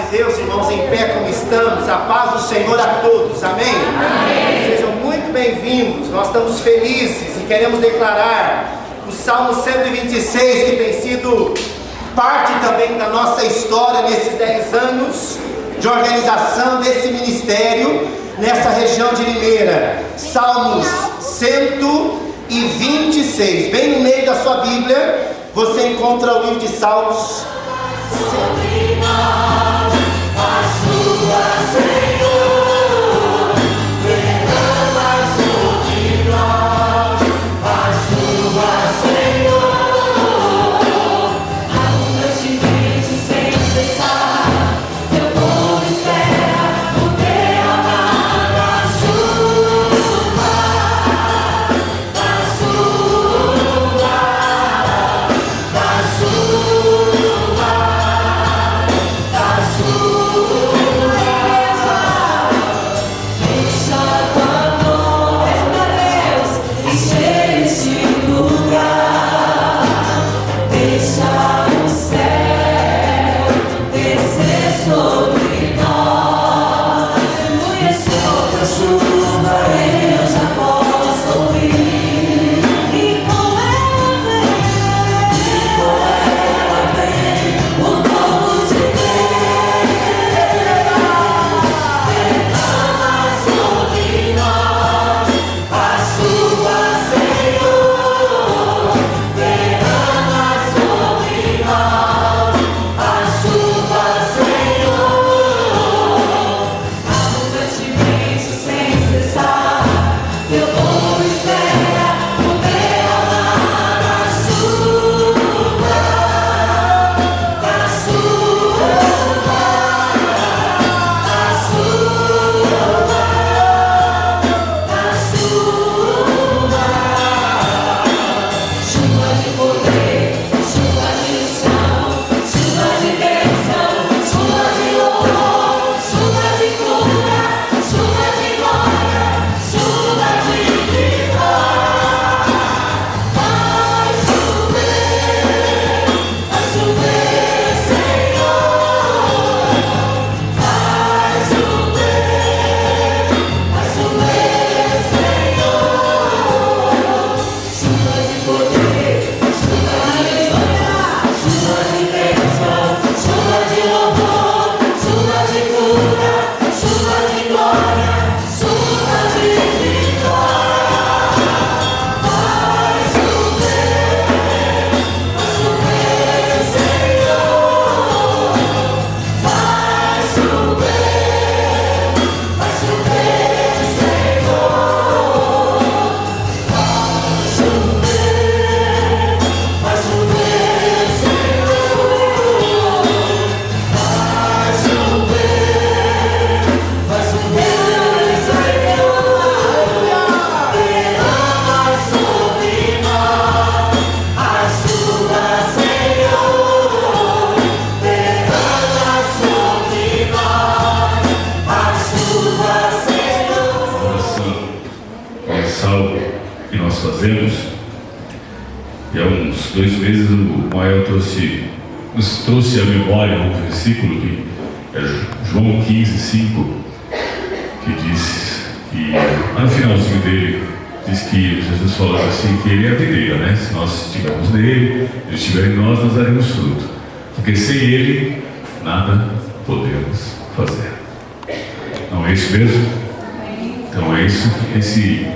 Deus, irmãos, em pé como estamos, a paz do Senhor a todos, amém? Amém. Sejam muito bem-vindos, nós estamos felizes e queremos declarar o Salmo 126, que tem sido parte também da nossa história nesses 10 anos de organização desse ministério nessa região de Limeira. Salmos 126, bem no meio da sua Bíblia, você encontra o livro de Salmos. Sobre nós, a sua Senhor, derrama sobre nós, a sua Senhor, abundantemente sem cessar, teu povo espera o derramar da chuva, da E há uns 2 meses o Mael nos trouxe à memória um versículo que é João 15:5, que diz que, lá no finalzinho dele, diz que Jesus falou assim, que ele é a videira, né? Se nós estivermos nele, ele estiver em nós, nós daremos fruto. Porque sem ele, nada podemos fazer. Não é isso mesmo? Então é isso que esse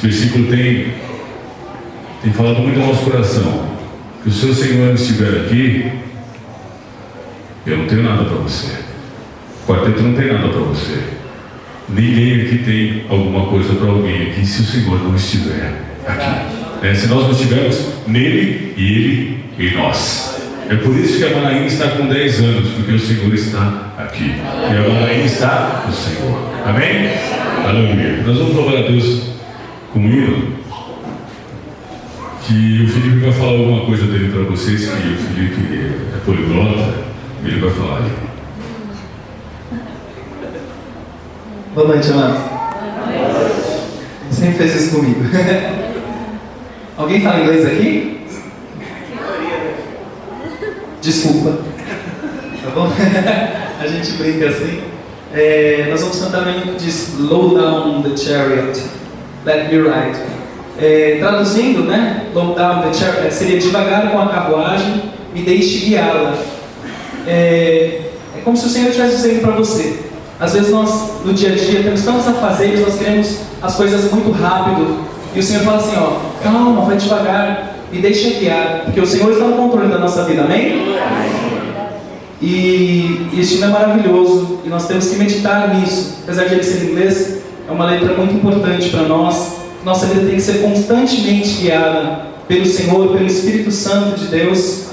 versículo tem falado muito ao nosso coração. Que o seu Senhor estiver aqui, eu não tenho nada para você. O quarteto não tem nada para você. Ninguém aqui tem alguma coisa para alguém aqui se o Senhor não estiver aqui. Se nós não estivermos nele e ele em nós. É por isso que a Manaim está com 10 anos, porque o Senhor está aqui. E a Manaim está no Senhor. Amém? Aleluia. Nós vamos louvar a Deus com um hino. Que o Felipe vai falar alguma coisa dele para vocês, que o Felipe é poliglota, ele vai falar aí. Boa noite, amados. Sempre fez isso comigo. Alguém fala inglês aqui? Desculpa. Tá bom? A gente brinca assim. Nós vamos cantar um hino que diz Slow down the chariot, let me ride. Traduzindo, né? Slow down the chariot seria devagar com a carruagem, me deixe guiá-la. É como se o Senhor estivesse dizendo para você. Às vezes nós, no dia a dia, temos tantos afazeres, nós queremos as coisas muito rápido. E o Senhor fala assim, ó, calma, vai devagar, me deixa guiar, porque o Senhor está no controle da nossa vida, amém? E este hino é maravilhoso, e nós temos que meditar nisso. Apesar de ele ser em inglês, é uma letra muito importante para nós. Nossa vida tem que ser constantemente guiada pelo Senhor, pelo Espírito Santo de Deus,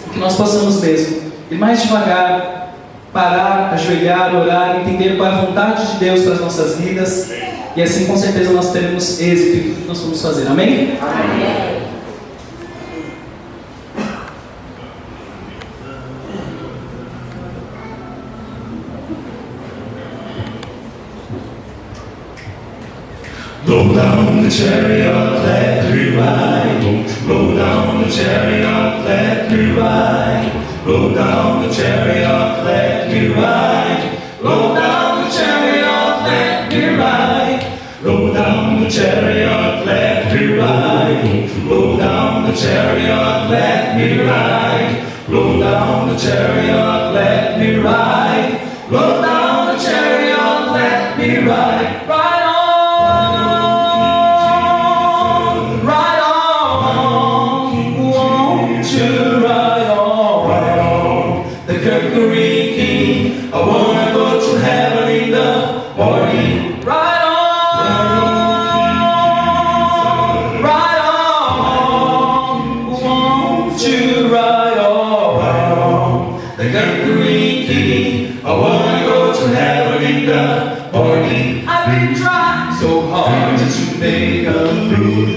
e que nós possamos mesmo ir mais devagar, parar, ajoelhar, orar, entender qual é a vontade de Deus para as nossas vidas, e assim com certeza nós teremos êxito em tudo que nós vamos fazer, amém? Amém. Roll down the chariot, let me ride. Roll down the chariot, let me ride. Roll down the chariot, let me ride. Roll down the chariot, let me ride. Roll down the chariot, let me ride. Roll down the chariot, let me ride. Roll down the chariot, let me ride. Roll down the chariot, let me ride.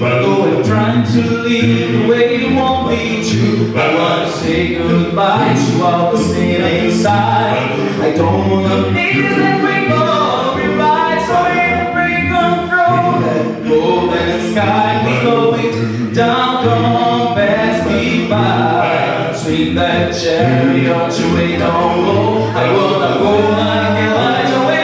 Going, trying to leave the way it won't be true. I wanna say goodbye to all the sin inside. I don't wanna make it let me go. Rewrite so it bring control. Let go and the sky is going down. Don't pass me by. Swing that chariot away, don't go. I wanna go like a light away.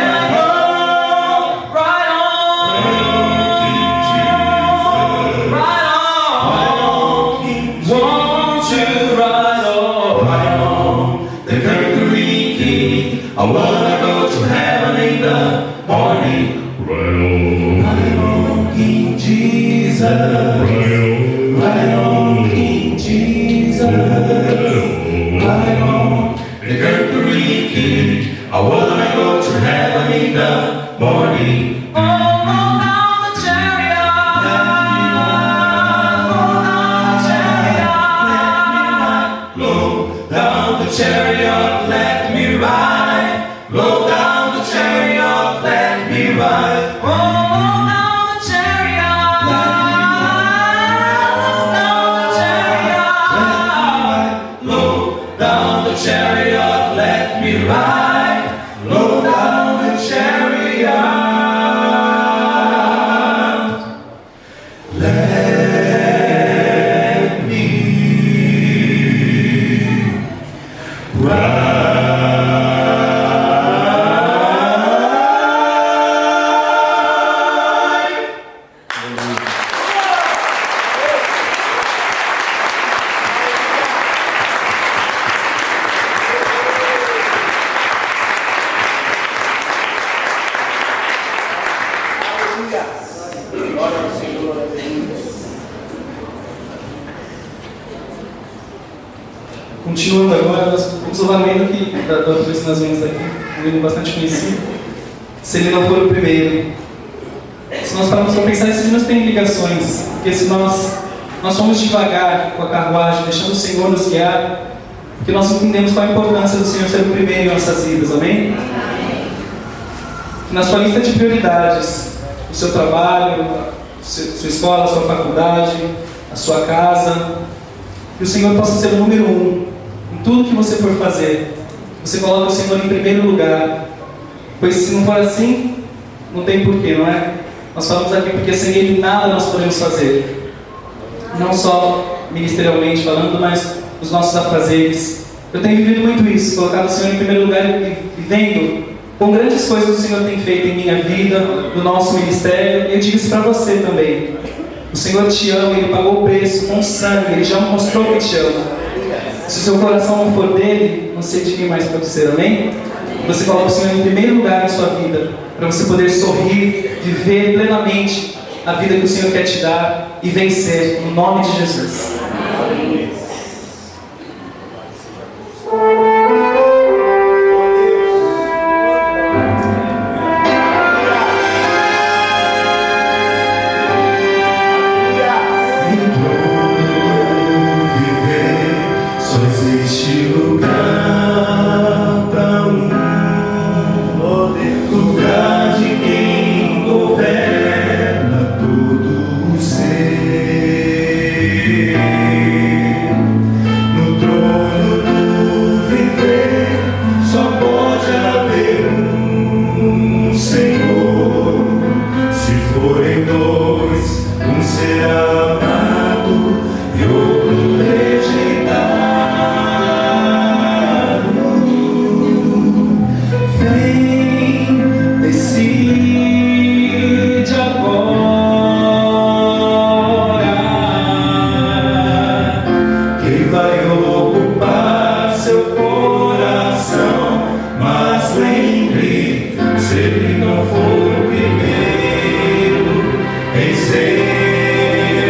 I wanna go to heaven in the morning. Right on, King Jesus. Right on, King Jesus. Right on, the Mercury King. I wanna go to heaven in the morning. Chariot, let me ride. Blow down the chariot, let me ride. Blow down the chariot, let me ride. Blow down the chariot, let me ride. Blow down the chariot, let me ride. Continuando agora, nós vamos louvar o hino que da outra vez que nós vimos aqui, um hino bastante conhecido. Se ele não for o primeiro. Se nós pararmos para pensar, esses hinos têm ligações, porque se nós somos devagar com a carruagem, deixando o Senhor nos guiar, porque nós entendemos qual a importância do Senhor ser o primeiro em nossas vidas, amém? Na sua lista de prioridades, o seu trabalho, sua escola, a sua faculdade, a sua casa, que o Senhor possa ser o número 1 em tudo que você for fazer. Você coloca o Senhor em primeiro lugar, pois se não for assim, não tem porquê, não é? Nós falamos aqui porque sem Ele nada nós podemos fazer, não só ministerialmente falando, mas os nossos afazeres. Eu tenho vivido muito isso, colocado o Senhor em primeiro lugar e vendo com grandes coisas que o Senhor tem feito em minha vida, no nosso ministério. E eu digo isso para você também. O Senhor te ama, Ele pagou o preço com sangue, Ele já mostrou que te ama. Se o seu coração não for dele, não sei de quem mais pode ser, amém? Você coloca o Senhor em primeiro lugar em sua vida, para você poder sorrir, viver plenamente a vida que o Senhor quer te dar e vencer, no nome de Jesus. Amém. Se ele não for o primeiro em ser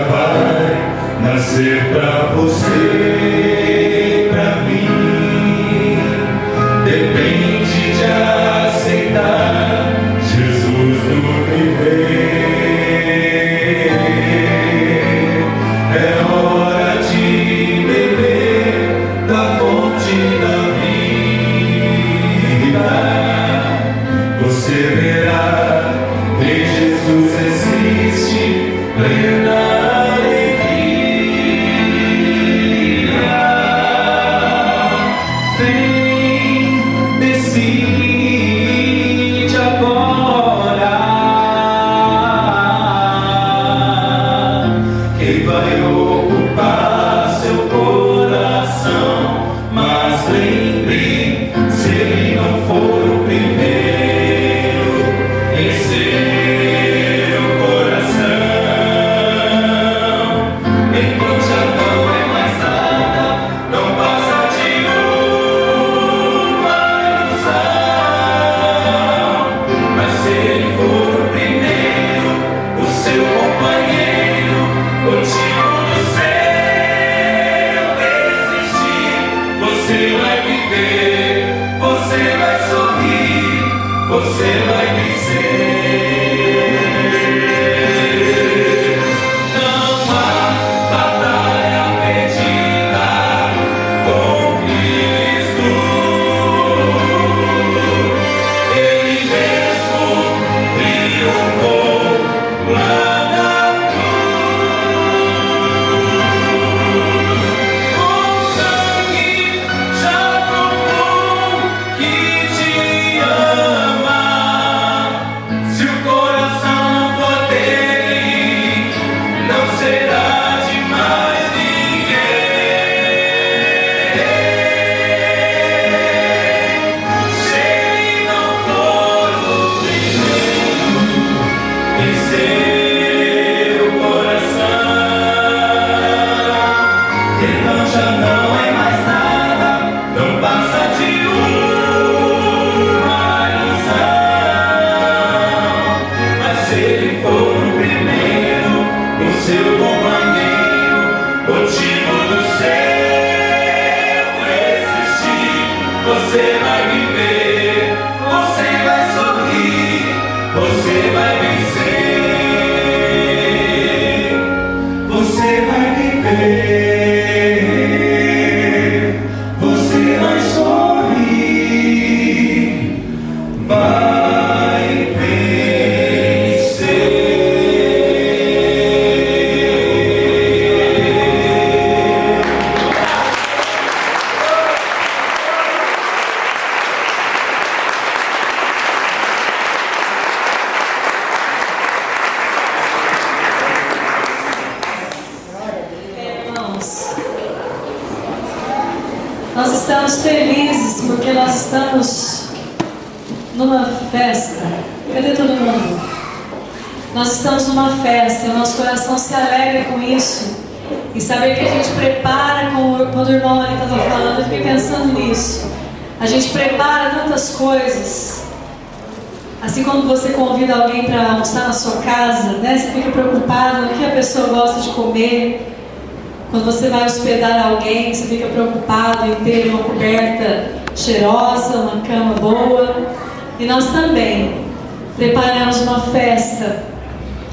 vai nascer pra você, pra mim. Depende de aceitar Jesus no viver. É hora de beber da fonte da vida. Você verá que Jesus existe, plena alegria. Vem, decide agora. Quem vai ocupar seu coração? Mas lembre, se ele não for o primeiro em seu coração, então já não é mais nada, não passa de uma ilusão. Mas se ele for o primeiro, o seu companheiro, motivo do seu existir, você vai viver, você vai sorrir, você vai vencer. Não há batalha perdida com Cristo. Ele mesmo triunfou lá na cruz. Com sangue já provou que te ama. Se o coração não for dele, não será de mais ninguém. Se ele não for o primeiro em seu coração, então já não é mais nada, não passa de uma ilusão. Mas se ele for o primeiro, o seu companheiro, motivo do seu existir, você vai viver, você vai sorrir, você vai vencer. Você vai viver, você vai sorrir, vai vencer. Irmãos, nós estamos felizes porque nós estamos numa festa. Cadê todo mundo? Nós estamos numa festa e o nosso coração se alegra com isso. E saber que a gente prepara, quando o irmão ali estava falando, eu fiquei pensando nisso. A gente prepara tantas coisas. Assim como você convida alguém para almoçar na sua casa, né? Você fica preocupado no que a pessoa gosta de comer. Quando você vai hospedar alguém, você fica preocupado em ter uma coberta cheirosa, uma cama boa. E nós também preparamos uma festa.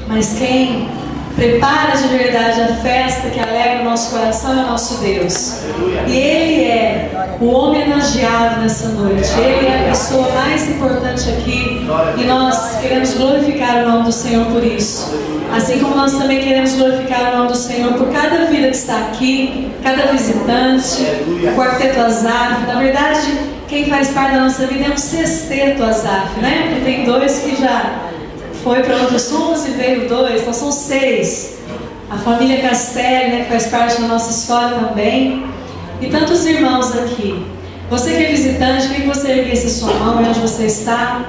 Mas quem prepara de verdade a festa que alegra o nosso coração é o nosso Deus. E Ele é o homenageado nessa noite. Ele é a pessoa mais importante aqui. E nós queremos glorificar o nome do Senhor por isso. Assim como nós também queremos glorificar o nome do Senhor por cada vida que está aqui, cada visitante, o Quarteto Azaf. Na verdade, quem faz parte da nossa vida é um sexteto Azaf, né? Porque tem dois que já foi para outros rumos e veio dois, então são 6. A família Castelli, né, que faz parte da nossa história também. E tantos irmãos aqui. Você que é visitante, queria que você erguesse sua mão onde você está.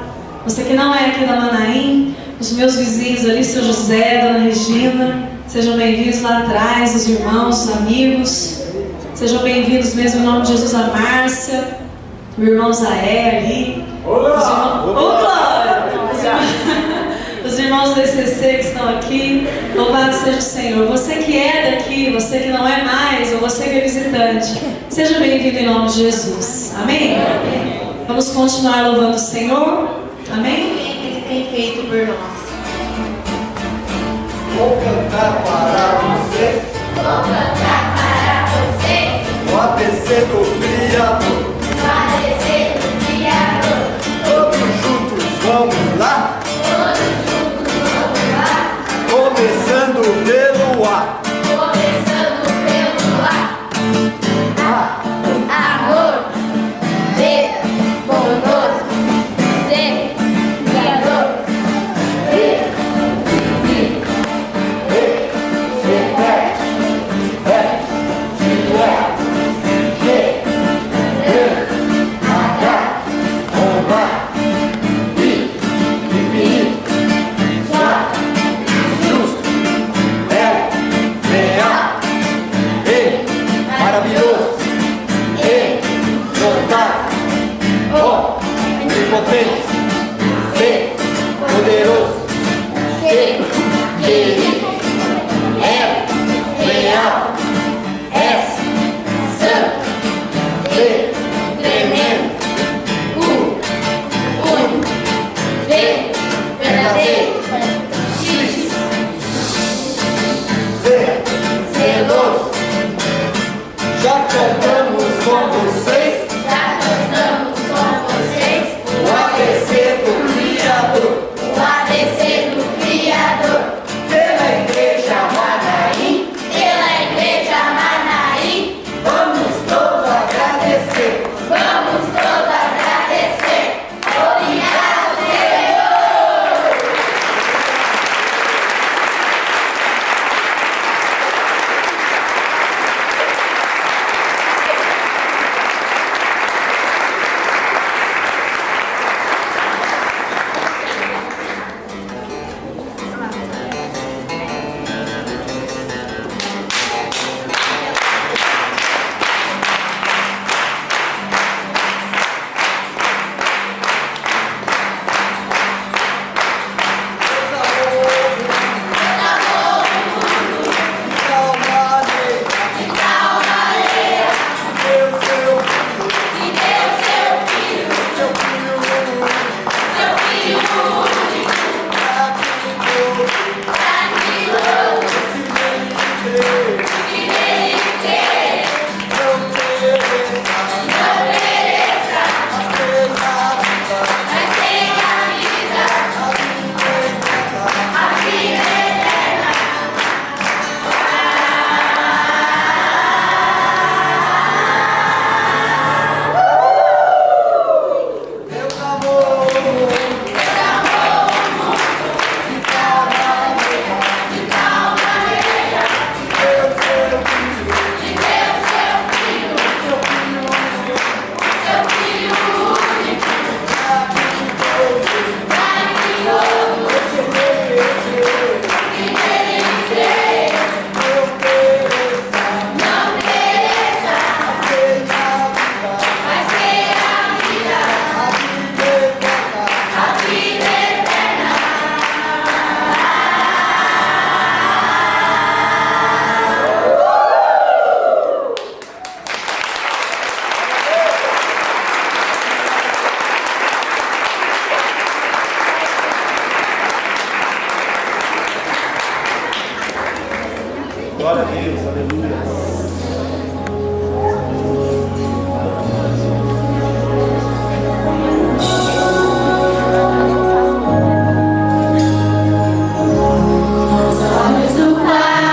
Você que não é aqui da Manaim, os meus vizinhos ali, seu José, Dona Regina, sejam bem-vindos lá atrás, os irmãos, os amigos. Sejam bem-vindos mesmo em nome de Jesus, a Márcia, o irmão Zaé ali. Olá! Os irmãos... irmãos do ECC que estão aqui, louvado seja o Senhor. Você que é daqui, você que não é mais, ou você que é visitante, seja bem-vindo em nome de Jesus. Amém? Vamos continuar louvando o Senhor. Amém? O que Ele tem feito por nós. Vou cantar para você, Vou cantar para você, o ABC do Criador. o ABC do Criador. Todos juntos vamos lá, Todos juntos vamos lá, começando pelo A. começando pelo A. Amor, B, bondoso, C, Criador, D, divino, Maravilhoso, exaltado, onipotente, poderoso, querido, real, santo, tremendo, único, verdadeiro, X, zeloso. já cantamos com vocês Já cantamos com vocês o ABC do Criador. o ABC do Criador. Pela Igreja Manaim, Pela Igreja Manaim, vamos todos agradecer. vamos todos agradecer. Obrigado, Senhor. E deu seu filho, seu filho único, para que outros que nele crê não pereça, mas tenha vida, a vida eterna. Deus amou o mundo. Glória a Deus, aleluia. Olhos do Pai,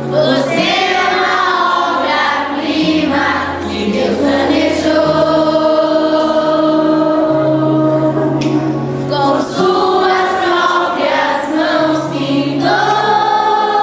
você é uma obra-prima que Deus planejou, com suas próprias mãos pintou.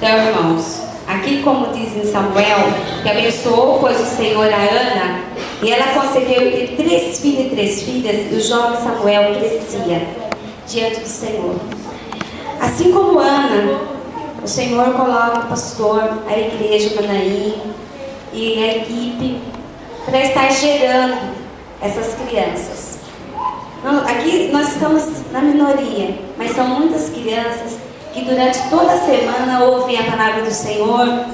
Então, irmãos, aqui como diz em Samuel, que abençoou, pois, o Senhor a Ana, e ela concebeu entre 3 filhos e 3 filhas, e o jovem Samuel crescia diante do Senhor. Assim como Ana, o Senhor coloca o pastor, a igreja Manaim e a equipe para estar gerando essas crianças. Aqui nós estamos na minoria, mas são muitas crianças que durante toda a semana ouvem a palavra do Senhor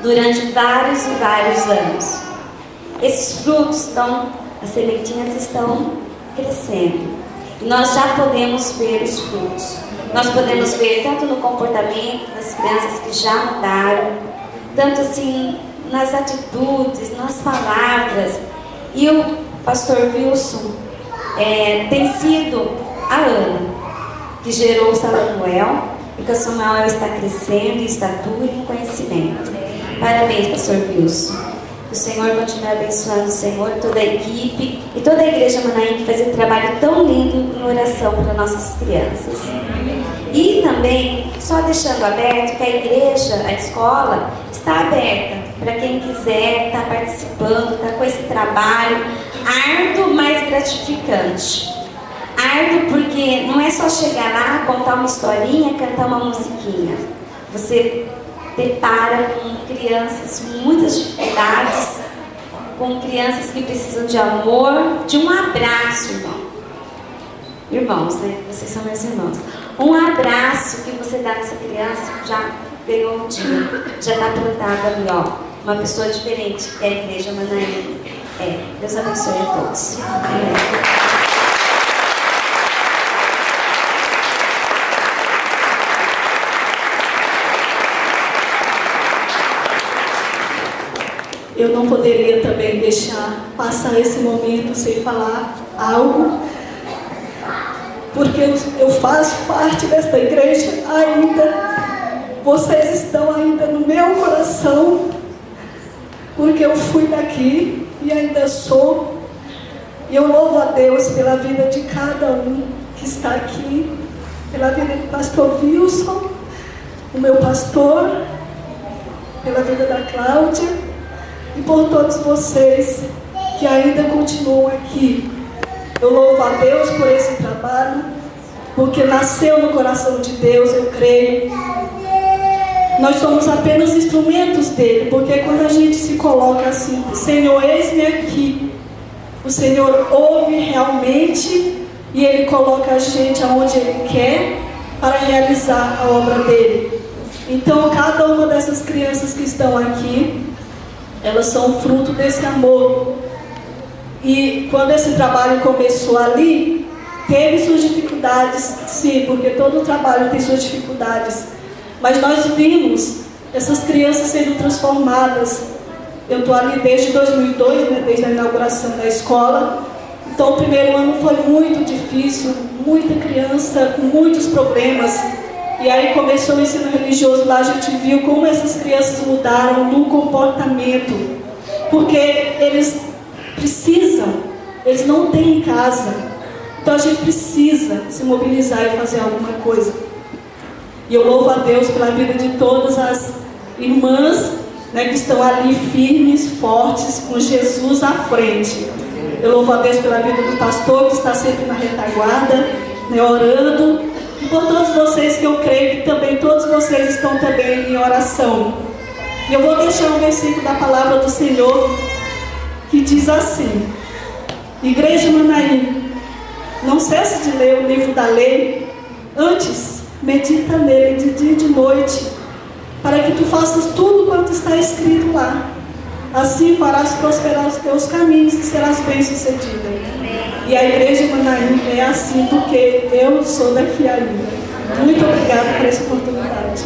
durante vários e vários anos. Esses frutos as sementinhas estão crescendo. E nós já podemos ver os frutos. Nós podemos ver tanto no comportamento das crianças que já mudaram, tanto assim nas atitudes, nas palavras. E o pastor Wilson tem sido a Ana, que gerou o Samuel, e que o Samuel está crescendo em estatura e em conhecimento. Parabéns, pastor Wilson. Que o Senhor continue abençoando o Senhor, toda a equipe e toda a igreja Manaim que faz um trabalho tão lindo em oração para nossas crianças. E também, só deixando aberto, que a igreja, a escola, está aberta para quem quiser estar participando, estar com esse trabalho árduo, mas gratificante. Árduo porque não é só chegar lá, contar uma historinha, cantar uma musiquinha. Você depara com crianças com muitas dificuldades, com crianças que precisam de amor, de um abraço, irmão. Irmãos, né? Vocês são meus irmãos. Um abraço que você dá nessa criança já ganhou um dia, já está plantada ali, ó. Uma pessoa diferente que é a igreja Manaim. Deus abençoe a todos. Amém. Eu não poderia também deixar passar esse momento sem falar algo, porque eu faço parte desta igreja ainda. Vocês estão ainda no meu coração, porque eu fui daqui e ainda sou. E eu louvo a Deus pela vida de cada um que está aqui, pela vida do pastor Wilson, o meu pastor, pela vida da Cláudia, e por todos vocês que ainda continuam aqui. Eu louvo a Deus por esse trabalho, porque nasceu no coração de Deus, eu creio. Nós somos apenas instrumentos dele, porque quando a gente se coloca assim, Senhor, eis-me aqui, o Senhor ouve realmente e ele coloca a gente aonde ele quer para realizar a obra dele. Então, cada uma dessas crianças que estão aqui, elas são fruto desse amor. E quando esse trabalho começou ali, teve suas dificuldades, sim, porque todo trabalho tem suas dificuldades. Mas nós vimos essas crianças sendo transformadas. Eu estou ali desde 2002, né, desde a inauguração da escola. Então o primeiro ano foi muito difícil, muita criança com muitos problemas. E aí começou o ensino religioso, lá a gente viu como essas crianças mudaram no comportamento. Porque eles precisam, eles não têm em casa. Então a gente precisa se mobilizar e fazer alguma coisa. E eu louvo a Deus pela vida de todas as irmãs, né, que estão ali firmes, fortes, com Jesus à frente. Eu louvo a Deus pela vida do pastor, que está sempre na retaguarda, né, orando. E por todos vocês que eu creio que também todos vocês estão também em oração. E eu vou deixar um versículo da palavra do Senhor que diz assim: Igreja Manaim, não cesse de ler o livro da lei, antes medita nele de dia e de noite, para que tu faças tudo quanto está escrito lá. Assim farás prosperar os teus caminhos e serás bem-sucedida. E a igreja Manaim é assim porque eu sou daqui ainda. Muito obrigada por essa oportunidade.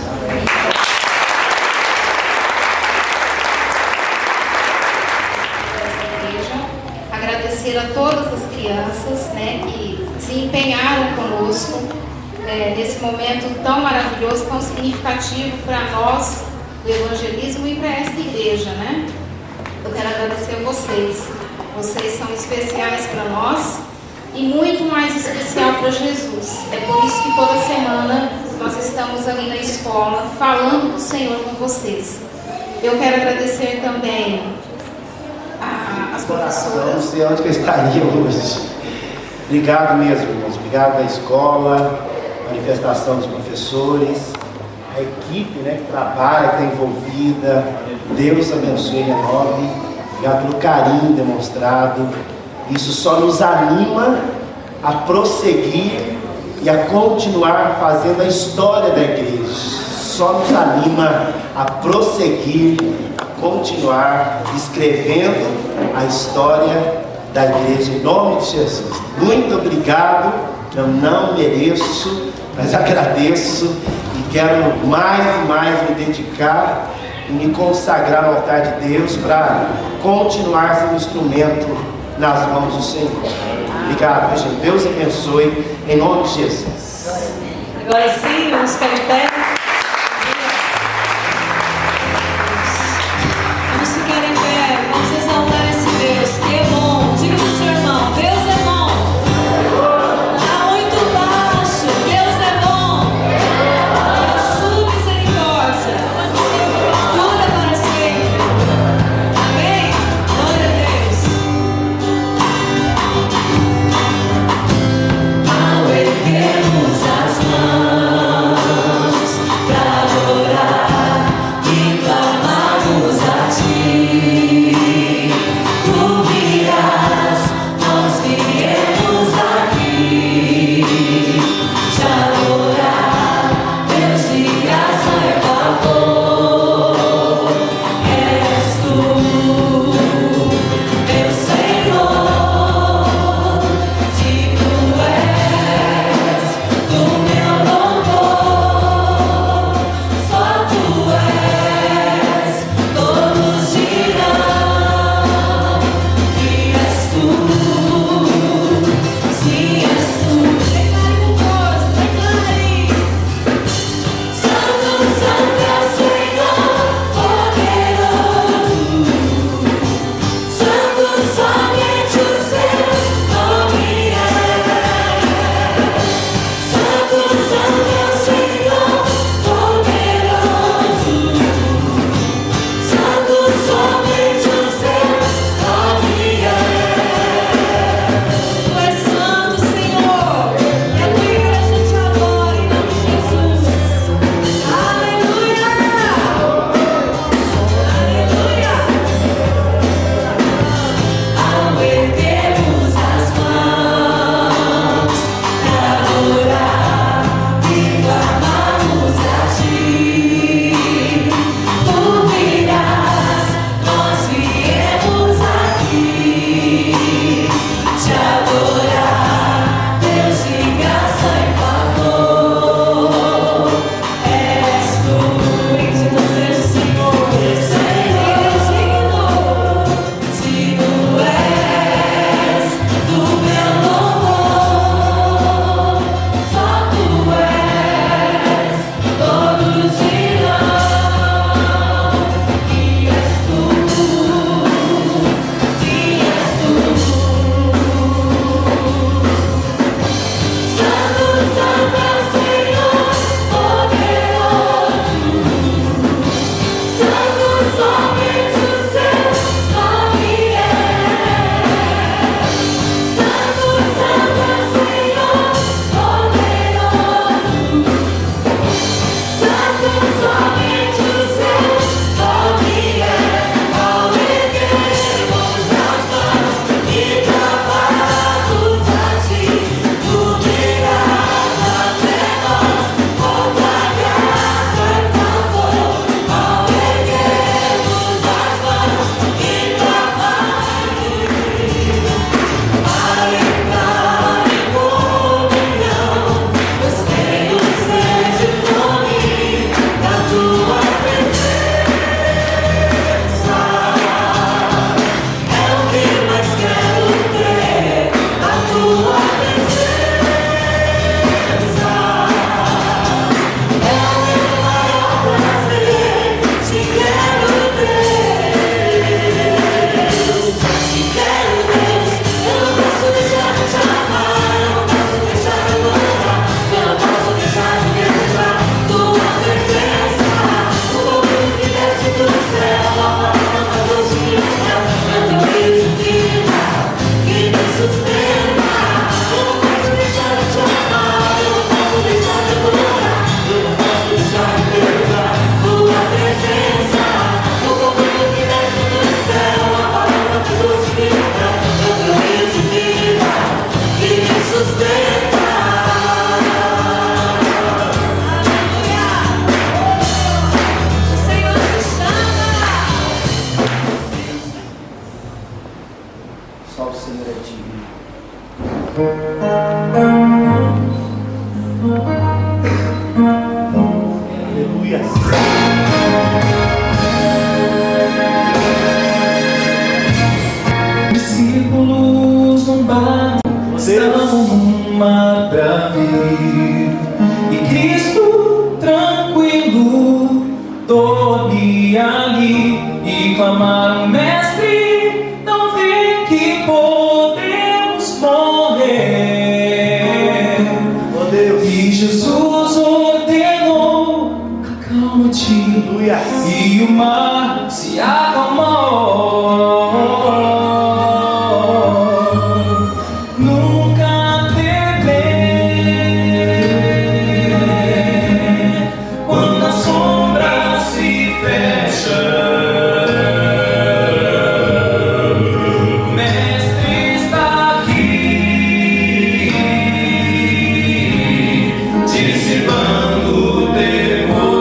Agradecer a todas as crianças, né, que se empenharam conosco nesse momento tão maravilhoso, tão significativo para nós do evangelismo e para esta igreja, né? Eu quero agradecer a vocês. Vocês são especiais para nós e muito mais especial para Jesus. É por isso que toda semana nós estamos ali na escola falando do Senhor com vocês. Eu quero agradecer também as professoras. Não sei onde que eu estaria hoje. Obrigado mesmo, irmãos. Obrigado à escola, manifestação dos professores, a equipe, né, que trabalha, que está envolvida. Deus abençoe e renove. Obrigado pelo carinho demonstrado. Isso só nos anima a prosseguir e a continuar fazendo a história da igreja. Só nos anima a prosseguir, a continuar escrevendo a história da igreja, em nome de Jesus. Muito obrigado. Eu não mereço, mas agradeço e quero mais e mais me dedicar e me consagrar no altar de Deus para continuar sendo instrumento nas mãos do Senhor. Obrigado, gente. Deus abençoe, em nome de Jesus. Agora sim, vamos ficar em pé. Vamos ficar em pé, vamos exaltar esse Deus que é bom. Diga para o seu irmão, Deus é bom. Está muito baixo, Deus é bom. Sua misericórdia dura para sempre. Amém? Glória a Deus. Ao erguermos as mãos mar pra vir. E Cristo tranquilo dorme ali e clamaram: Mestre, não vê que podemos morrer. Oh Deus. E Jesus ordenou: acalma-te. Aleluia. E o mar se acalmou. Nunca temer quando a sombra se fecha. O Mestre está aqui, dissipando o temor.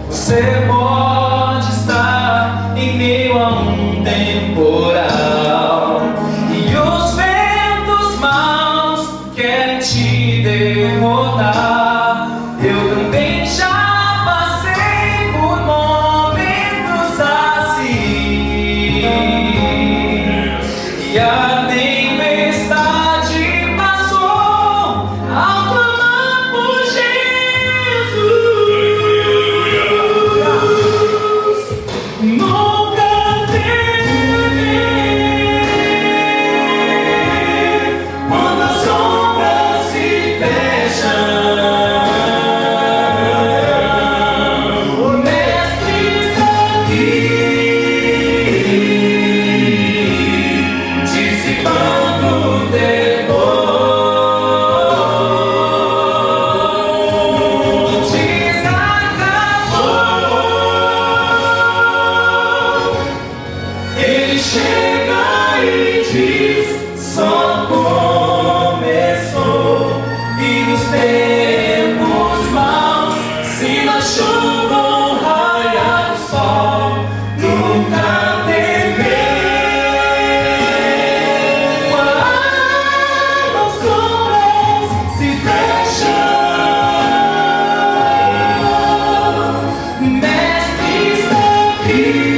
Você pode estar em meio a um temporal e os ventos maus querem te derrotar. Eu também já passei por momentos assim, e a tempestade passou ao clamar por Jesus. Nunca temer quando a sombra se fecha. O Mestre está aqui, dissipando o temor. Desacabou. Ele chega e diz: só começou. E nos tempos maus, se na chuva ou raiar o sol, nunca temer. Quando as sombras se fecham, o Mestre está aqui,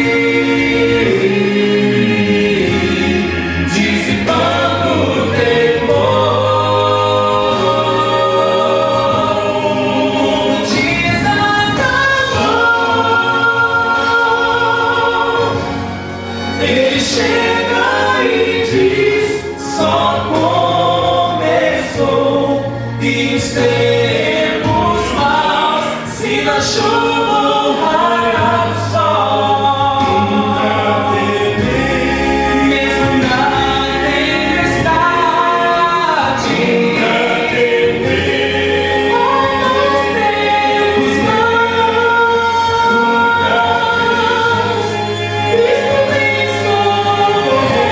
dissipando o temor. Desacabou. Ele chega e diz: só começou. E os tempos maus, se na chuva ou raiar o sol, nunca temer. Mesmo na tempestade, nunca temer. Nos tempos maus, Cristo vem socorrer.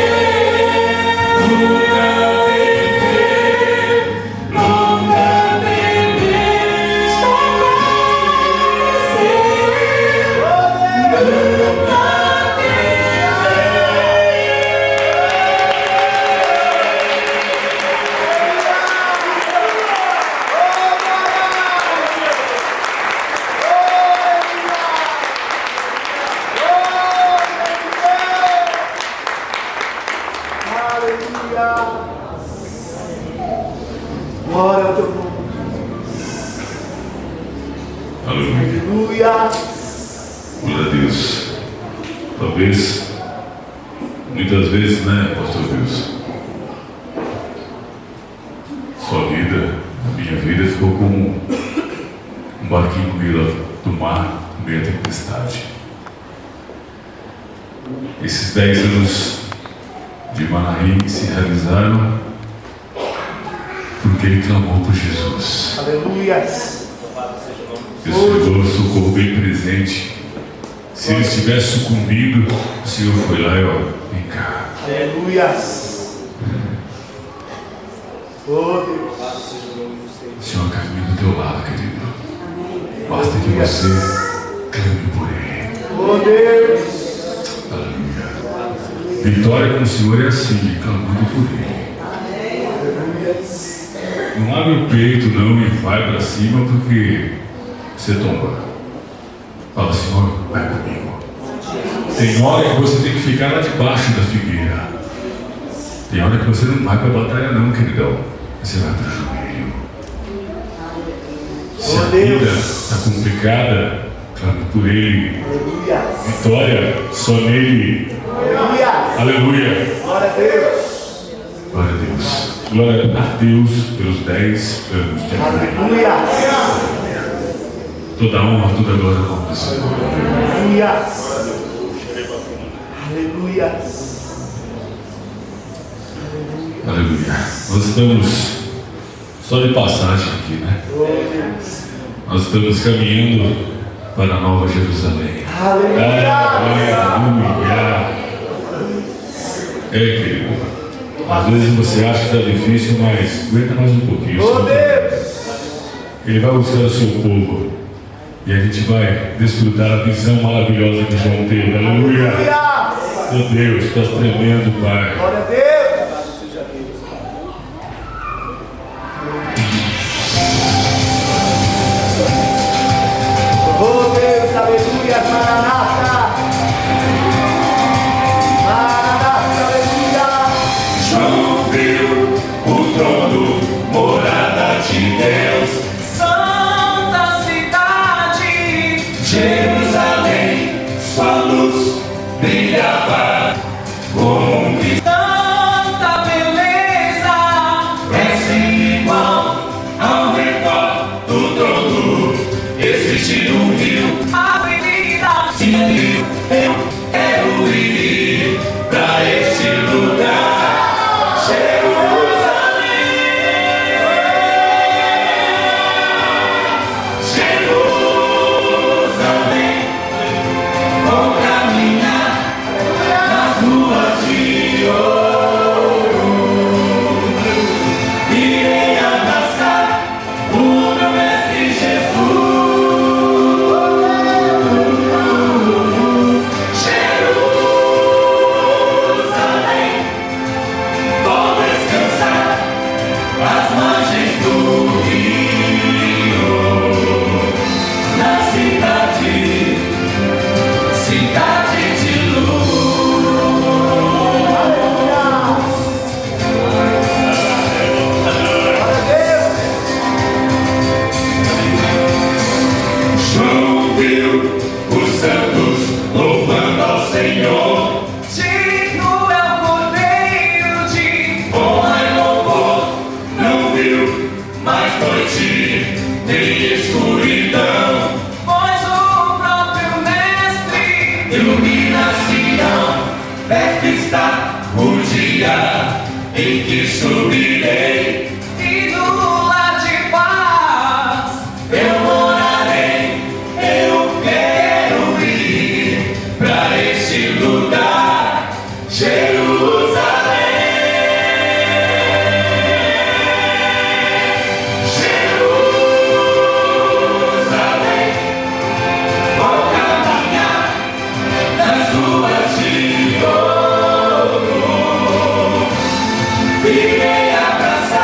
Nunca temer, nunca temer. Só conhecer. Nunca Aleluia. Glória ao teu nome. Aleluia. Aleluia. Glória a Deus. Talvez, muitas vezes, né, pastor Deus? Sua vida, a minha vida ficou como um barquinho no meio do mar, no meio da tempestade. Esses 10 anos de Manaim se realizaram porque ele clamou por Jesus. Aleluia. E o Senhor socorro bem presente. Se ele estivesse sucumbindo, o Senhor foi lá e ó, vem cá. Aleluia. Oh, Deus. O Senhor caminha do teu lado, querido. Basta que você clame por Ele. Oh, Deus. Aleluia. Vitória com o Senhor é assim, clamando por Ele. Não abre o peito não e vai para cima porque você tomba. Fala, Senhor, vai comigo. Tem hora que você tem que ficar lá debaixo da figueira. Tem hora que você não vai para a batalha não, queridão. Você vai para o joelho. Se a vida está complicada, clame por Ele. Vitória só nele. Aleluia. Glória a Deus. Glória a Deus. Glória a Deus pelos 10 anos de amor. Aleluia. Toda honra, toda glória ao nome do Senhor. Aleluia. Aleluia. Aleluia. Nós estamos só de passagem aqui, né? Nós estamos caminhando para a Nova Jerusalém. Aleluia. Querido. Às vezes você acha que está difícil, mas aguenta mais um pouquinho. Ele vai buscar o seu povo. E a gente vai desfrutar a visão maravilhosa que João teve. Aleluia. Meu Deus, está tremendo, Pai. Glória a Deus. Oh Deus, aleluia, Maranata. Maranata, aleluia. João viu o trono, morada de Deus, Santa cidade, Jerusalém, sua luz brilhava como que tanta beleza, parece igual ao redor do trono. Existe um rio, avenida, sim, um rio, eu quero ir pra este lugar. Jerusalém, vou caminhar nas ruas de ouro, irei abraçar o meu mestre Jesus. Jerusalém, vou descansar às margens do rio, na cidade de João viu os santos louvando ao Senhor. digno é o Cordeiro de Honra e louvor, não viu mais noite nem escuridão. pois o próprio Mestre Ilumina Sião, perto está o dia em que subirei. e do lar de paz. Eu morarei, eu quero ir pra este lugar, Jerusalém. Jerusalém, vou caminhar nas ruas de ouro, irei abraçar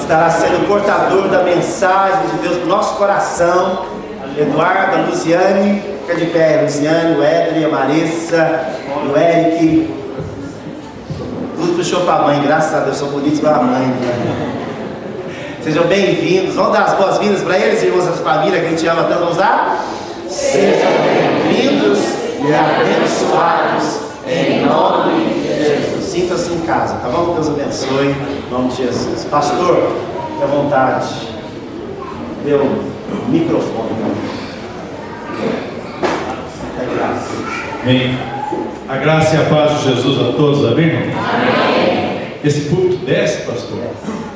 estará sendo portador da mensagem de Deus para o nosso coração. Eduardo, a Luciane, fica de pé, Luciane, o Edri, a Marissa, o Eric. Tudo puxou para a mãe, graças a Deus, são bonitos para a mãe. Né? Sejam bem-vindos, vamos dar as boas-vindas para eles, irmãos da família que a gente ama tanto, vamos lá? Sejam bem-vindos e abençoados em nome de Jesus. Sinta-se em casa, tá bom? Deus abençoe, em nome de Jesus. Pastor, fique à vontade. Dê o microfone. É graça. Amém. A graça e a paz de Jesus a todos, amém? Amém. Esse púlpito desce, pastor.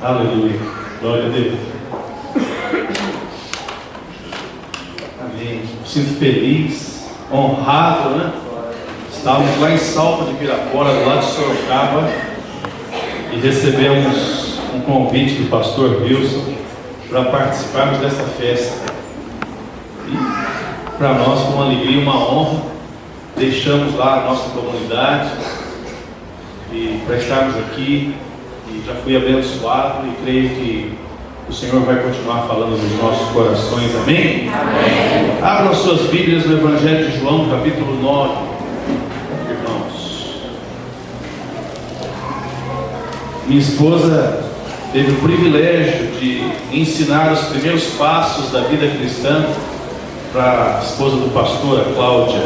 Aleluia. Glória a Deus. Amém. Me sinto feliz, honrado, né? Estávamos lá em Salto de Pirapora, do lado de Sorocaba, e recebemos um convite do pastor Wilson para participarmos dessa festa. E para nós foi uma alegria, uma honra. Deixamos lá a nossa comunidade e para estarmos aqui, e já fui abençoado e creio que o Senhor vai continuar falando nos nossos corações, amém? Amém. Abram suas Bíblias no Evangelho de João, capítulo 9, irmãos. Minha esposa teve o privilégio de ensinar os primeiros passos da vida cristã para a esposa do pastor, a Cláudia.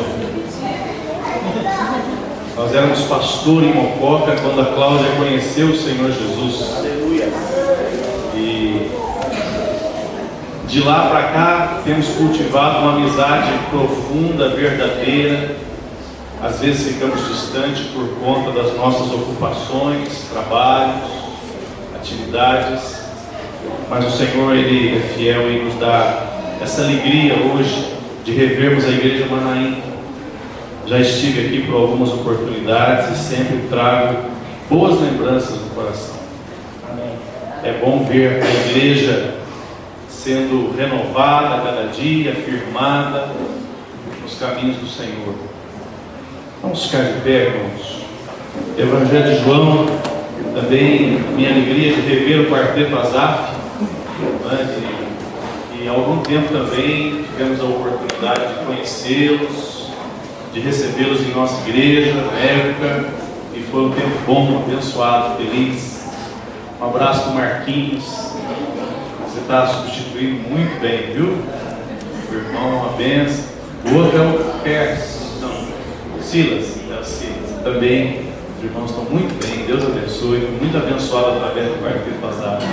Nós éramos pastor em Mococa quando a Cláudia conheceu o Senhor Jesus. Aleluia. E de lá para cá temos cultivado uma amizade profunda, verdadeira. Às vezes ficamos distantes por conta das nossas ocupações, trabalhos, atividades. Mas o Senhor, Ele é fiel e nos dá essa alegria hoje de revermos a Igreja Manaim. Já estive aqui por algumas oportunidades e sempre trago boas lembranças no coração. Amém. É bom ver a igreja sendo renovada cada dia, firmada nos caminhos do Senhor. Vamos ficar de pé, irmãos. Evangelho de João, também minha alegria de rever o quarteto Asaf, né? E há algum tempo também tivemos a oportunidade de conhecê-los, de recebê-los em nossa igreja na época, e foi um tempo bom, abençoado, feliz. Um abraço para o Marquinhos, você está substituindo muito bem, viu? O irmão é uma benção. O outro é o Pérez, não, Silas, é o Silas. Também os irmãos estão muito bem, Deus abençoe, muito abençoado através do quarteto passado.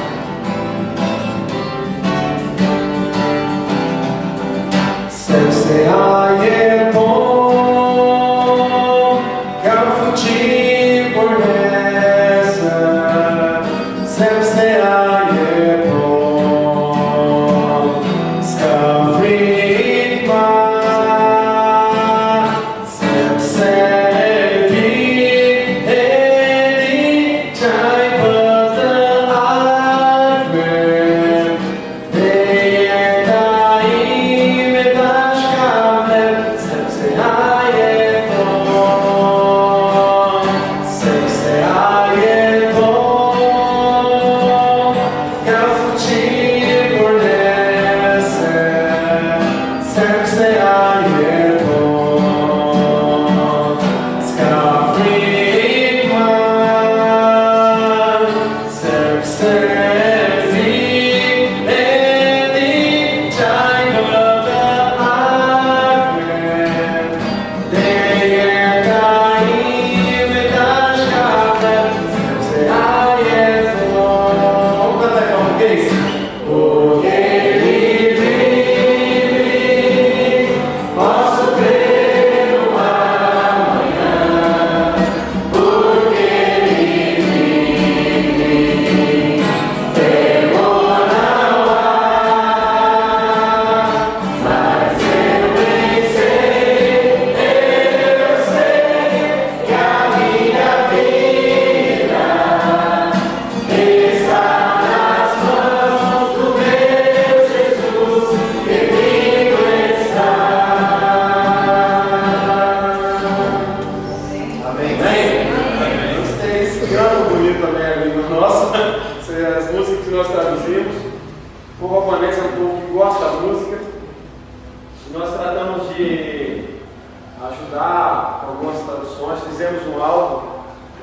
fizemos um álbum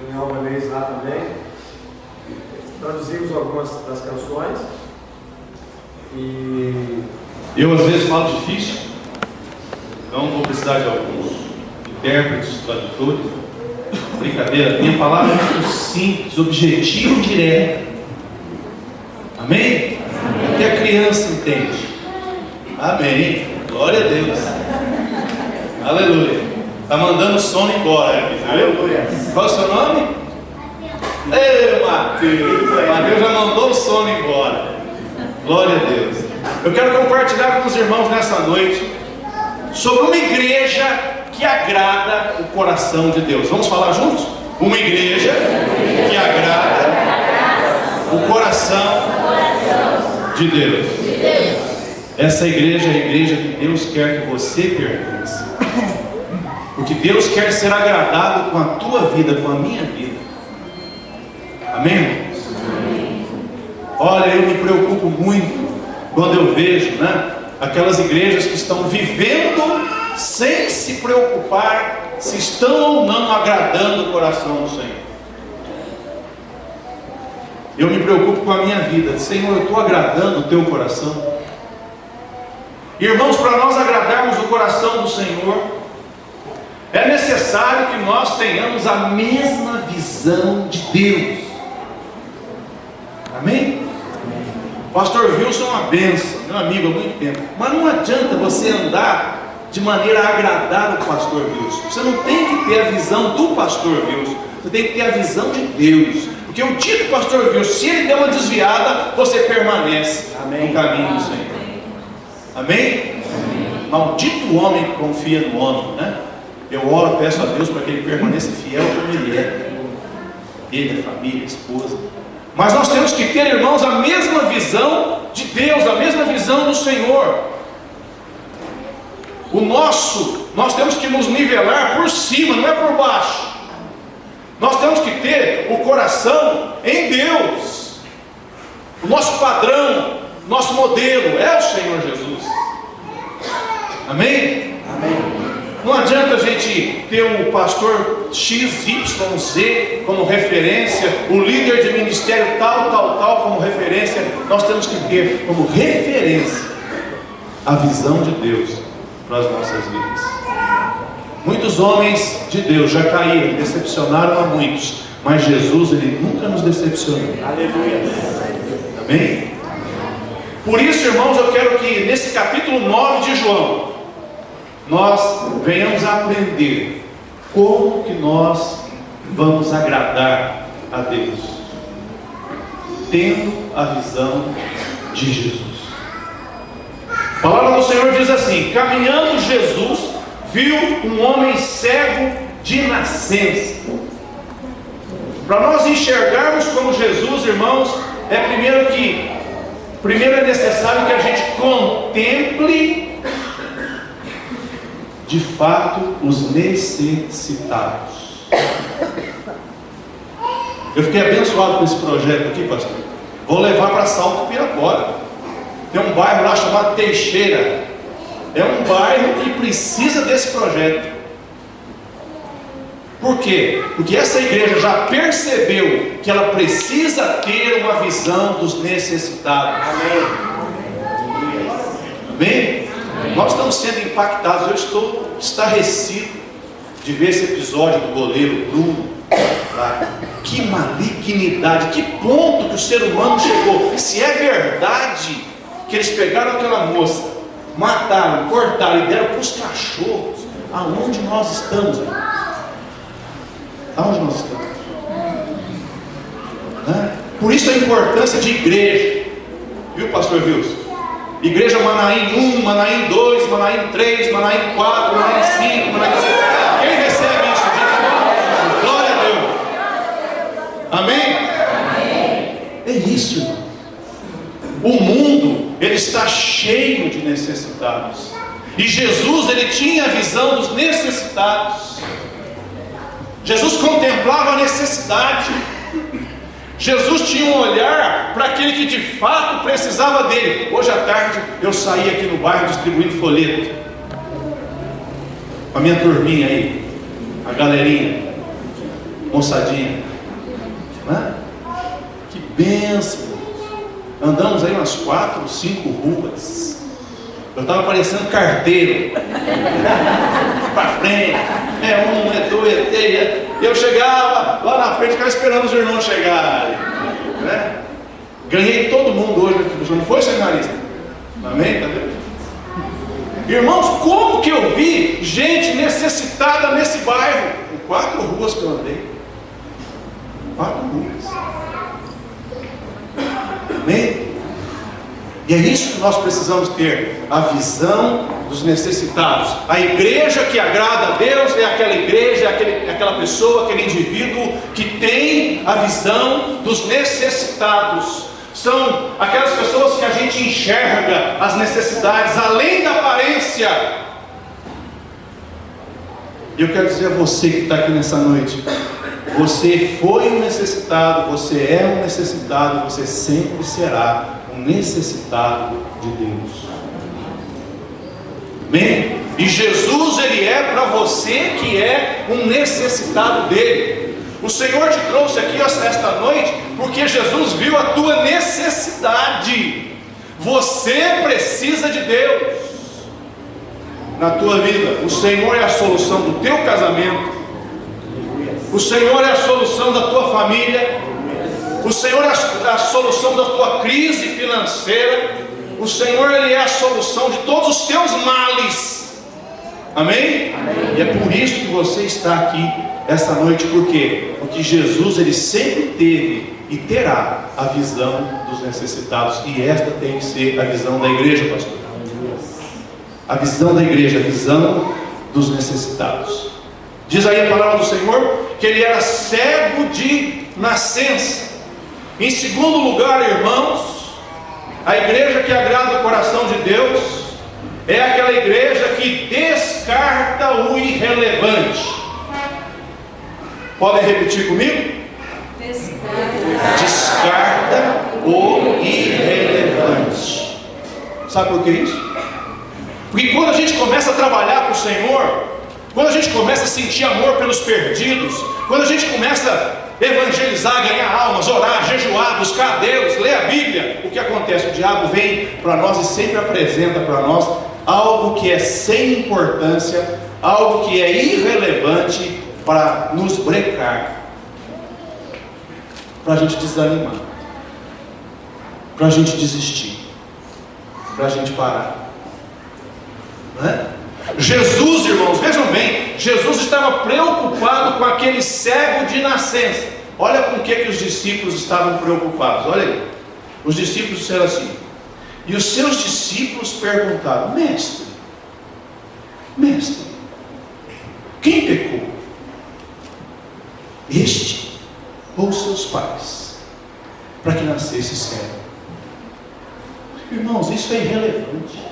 em albanês lá também. Traduzimos algumas das canções. E eu às vezes falo difícil, então vou precisar de alguns intérpretes, tradutores. Brincadeira, minha palavra é muito simples, objetivo, direto. Amém? Até a criança entende. Amém. Glória a Deus. Aleluia. Está mandando o sono embora aqui, aleluia. Qual é o seu nome? Ei, Mateus. Mateus já mandou o sono embora. Glória a Deus. Eu quero compartilhar com os irmãos nessa noite sobre uma igreja que agrada o coração de Deus. Vamos falar juntos? Uma igreja que agrada o coração de Deus. Essa igreja é a igreja que Deus quer que você pertença. Porque Deus quer ser agradado com a tua vida, com a minha vida. Amém, irmãos? Olha, eu me preocupo muito quando eu vejo, aquelas igrejas que estão vivendo sem se preocupar se estão ou não agradando o coração do Senhor. Eu me preocupo com a minha vida. Senhor, eu estou agradando o teu coração? Irmãos, para nós agradarmos o coração do Senhor, é necessário que nós tenhamos a mesma visão de Deus. Amém? Pastor Wilson é uma bênção, meu amigo há muito tempo. Mas não adianta você andar de maneira a agradar o pastor Wilson. Você não tem que ter a visão do pastor Wilson, você tem que ter a visão de Deus. Porque o dia que o pastor Wilson, se ele der uma desviada, você permanece no caminho do Senhor. Amém? Maldito o homem que confia no homem, Eu oro, peço a Deus para que ele permaneça fiel como ele é. Ele, a família, a esposa. Mas nós temos que ter, irmãos, a mesma visão de Deus, a mesma visão do Senhor. Nós temos que nos nivelar por cima, não é por baixo. Nós temos que ter o coração em Deus. O nosso padrão, nosso modelo é o Senhor Jesus. Amém? Amém. Não adianta a gente ter o pastor XYZ como referência, o líder de ministério tal como referência. Nós temos que ter como referência a visão de Deus para as nossas vidas. Muitos homens de Deus já caíram, decepcionaram a muitos, mas Jesus, ele nunca nos decepcionou. Aleluia. Amém? Por isso, irmãos, eu quero que nesse capítulo 9 de João nós venhamos a aprender como que nós vamos agradar a Deus, tendo a visão de Jesus. A palavra do Senhor diz assim: caminhando Jesus, viu um homem cego de nascença. Para nós enxergarmos como Jesus, irmãos, primeiro é necessário que a gente contemple de fato os necessitados. Eu fiquei abençoado com esse projeto aqui, pastor. Vou levar para Salto Pirapora. Tem um bairro lá chamado Teixeira. É um bairro que precisa desse projeto. Por quê? Porque essa igreja já percebeu que ela precisa ter uma visão dos necessitados. Amém? Amém? Nós estamos sendo impactados. Eu estou estarrecido de ver esse episódio do goleiro Bruno. Que malignidade, que ponto que o ser humano chegou. Se é verdade que eles pegaram aquela moça, mataram, cortaram e deram para os cachorros, aonde nós estamos? Aonde nós estamos? Por isso a importância de igreja. Viu, pastor Wilson? Igreja Manaim 1, Manaim 2, Manaim 3, Manaim 4, Manaim 5, Manaim 6. Quem recebe isso? Glória a Deus. Amém? É isso, irmão. O mundo, ele está cheio de necessitados. E Jesus, ele tinha a visão dos necessitados. Jesus contemplava a necessidade. Jesus tinha um olhar para aquele que de fato precisava dele. Hoje à tarde eu saí aqui no bairro distribuindo folheto com a minha turminha aí, a galerinha. Moçadinha, né? Que bênção! Andamos aí umas 4, 5 ruas. Eu estava parecendo carteiro. Para frente. É um, é dois, é três. Eu chegava lá na frente, ficava esperando os irmãos chegarem. Né? Ganhei todo mundo hoje, não foi, seminarista? Amém? Tá vendo? Irmãos, como que eu vi gente necessitada nesse bairro? Em 4 ruas que eu andei. 4 ruas. Amém? E é isso que nós precisamos ter, a visão dos necessitados. A igreja que agrada a Deus é aquela igreja, é aquela pessoa, aquele indivíduo que tem a visão dos necessitados. São aquelas pessoas que a gente enxerga as necessidades além da aparência. E eu quero dizer a você que está aqui nessa noite, você foi um necessitado, você é um necessitado, você sempre será um necessitado de Deus. Amém? E Jesus, Ele é para você que é um necessitado dEle. O Senhor te trouxe aqui esta noite porque Jesus viu a tua necessidade. Você precisa de Deus na tua vida. O Senhor é a solução do teu casamento. O Senhor é a solução da tua família. O Senhor é a solução da tua crise financeira. O Senhor, Ele é a solução de todos os teus males. Amém? Amém. E é por isso que você está aqui esta noite. Por quê? Porque Jesus, Ele sempre teve e terá a visão dos necessitados. E esta tem que ser a visão da igreja, pastor. A visão da igreja, a visão dos necessitados. Diz aí a palavra do Senhor que Ele era cego de nascença. Em segundo lugar, irmãos, a igreja que agrada o coração de Deus é aquela igreja que descarta o irrelevante. Podem repetir comigo? Descarta o irrelevante. Sabe por que isso? Porque quando a gente começa a trabalhar para o Senhor, quando a gente começa a sentir amor pelos perdidos, quando a gente começa a evangelizar, ganhar almas, orar, jejuar, buscar a Deus, ler a Bíblia, o que acontece? O diabo vem para nós e sempre apresenta para nós algo que é sem importância, algo que é irrelevante para nos brecar, para a gente desanimar, para a gente desistir, para a gente parar. Não é? Jesus, irmãos, vejam bem, Jesus estava preocupado com aquele cego de nascença. Olha com o que os discípulos estavam preocupados. Olha aí, os discípulos disseram assim, e os seus discípulos perguntaram: mestre, quem pecou? Este ou seus pais, para que nascesse cego? Irmãos, isso é irrelevante.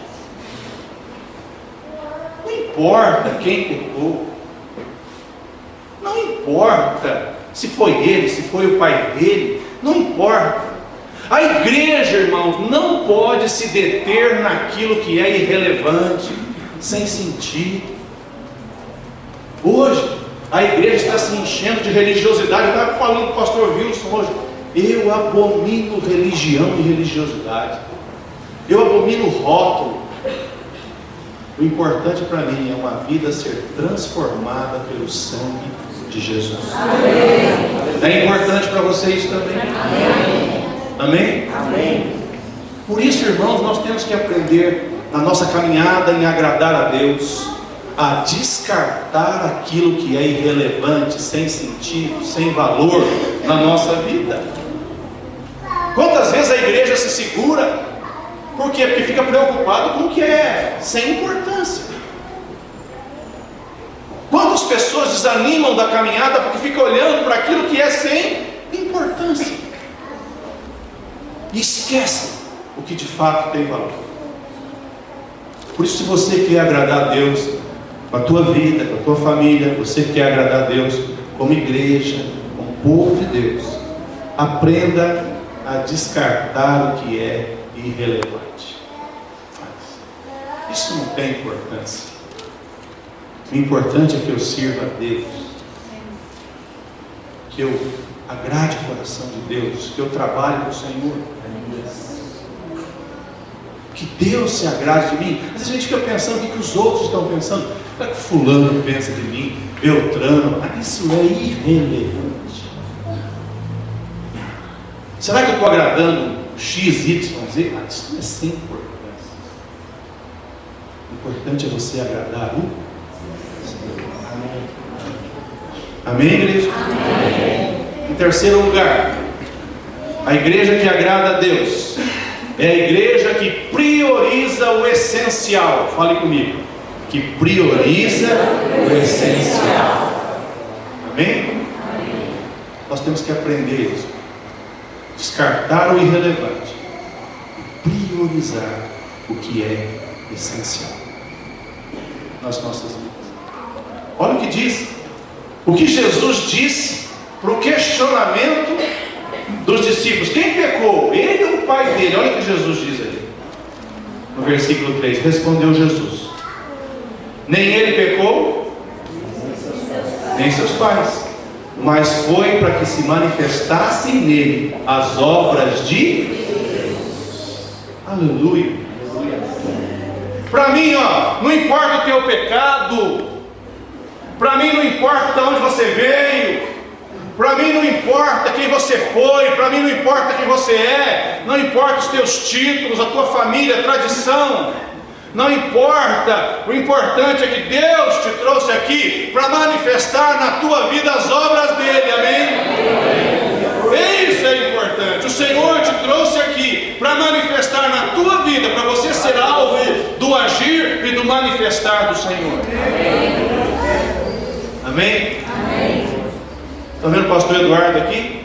Não importa quem pecou, não importa se foi ele, se foi o pai dele, não importa. A igreja, irmãos, não pode se deter naquilo que é irrelevante, sem sentido. Hoje, a igreja está se enchendo de religiosidade. Eu estava falando com o pastor Wilson hoje. Eu abomino religião e religiosidade. Eu abomino rótulo. O importante para mim é uma vida ser transformada pelo sangue de Jesus. Amém. É importante para você isso também? Amém. Amém? Amém. Por isso, irmãos, nós temos que aprender na nossa caminhada em agradar a Deus, a descartar aquilo que é irrelevante, sem sentido, sem valor na nossa vida. Quantas vezes a igreja se segura? Por quê? Porque fica preocupado com o que é sem importância. Quantas pessoas desanimam da caminhada porque ficam olhando para aquilo que é sem importância e esquecem o que de fato tem valor. Por isso, se você quer agradar a Deus com a tua vida, com a tua família, você quer agradar a Deus como igreja, como povo de Deus, aprenda a descartar o que é irrelevante. Isso não tem importância. O importante é que eu sirva a Deus. que eu agrade o coração de Deus, que eu trabalhe com o Senhor. Que Deus se agrade de mim. Às vezes a gente fica pensando o que os outros estão pensando. O que fulano pensa de mim, Beltrano. Mas isso é irrelevante. Será que eu estou agradando X, Y, Z? Isso não é sem importância. O importante é você agradar o Senhor. Amém, igreja? Amém. Em terceiro lugar, a igreja que agrada a Deus é a igreja que prioriza o essencial. Fale comigo. Que prioriza o essencial. Amém? Amém? Nós temos que aprender isso. Descartar o irrelevante. E priorizar o que é essencial nas nossas vidas. Olha o que diz. O que Jesus disse para o questionamento dos discípulos. Quem pecou? Ele ou o pai dele? Olha o que Jesus diz ali. No versículo 3. Respondeu Jesus. Nem ele pecou, nem seus pais. Mas foi para que se manifestassem nele as obras de Deus. Aleluia. Para mim, não importa o teu pecado. Para mim não importa de onde você veio. Para mim não importa quem você foi. Para mim não importa quem você é. Não importa os teus títulos, a tua família, a tradição. Não importa. O importante é que Deus te trouxe aqui para manifestar na tua vida as obras dele. Amém? Isso é importante. O Senhor te trouxe aqui para manifestar na tua vida, para você ser alvo do agir e do manifestar do Senhor. Amém? Amém? Estão vendo o pastor Eduardo aqui?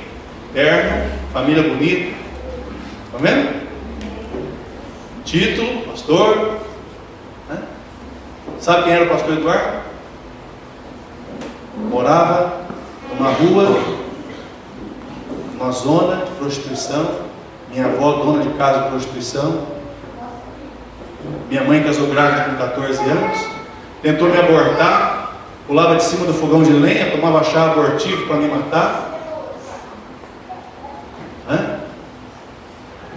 Terno, família bonita. Estão vendo? Título, pastor. Sabe quem era o pastor Eduardo? Morava numa rua, numa zona de prostituição. Minha avó, dona de casa de prostituição. Minha mãe casou grávida com 14 anos. Tentou me abortar. Pulava de cima do fogão de lenha, tomava chá abortivo para me matar.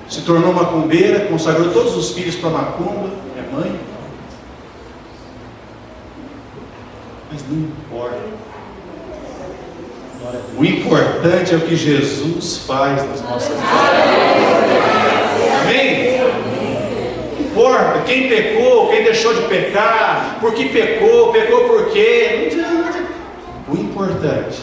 Se tornou macumbeira, consagrou todos os filhos para macumba, minha mãe. Mas não importa. O importante é o que Jesus faz nas nossas vidas. Amém? Importa quem pecou, quem deixou de pecar, por que pecou por quê? Não adianta. O importante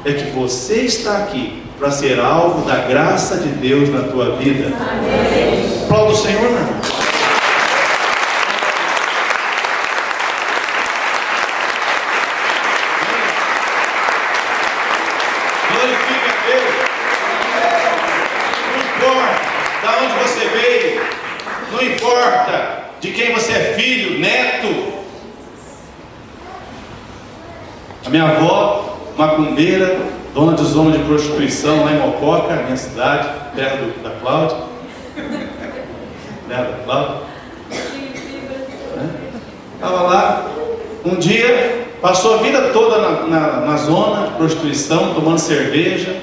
é que você está aqui para ser alvo da graça de Deus na tua vida. Amém. Aplauda o Senhor, meu irmão. Glorifica a Deus. Não importa de onde você veio. Não importa de quem você é filho, neto. A minha avó, macumbeira, dona de zona de prostituição lá em Mococa, minha cidade, terra da Cláudia. Terra da Cláudia. Estava lá, um dia, passou a vida toda na zona de prostituição, tomando cerveja,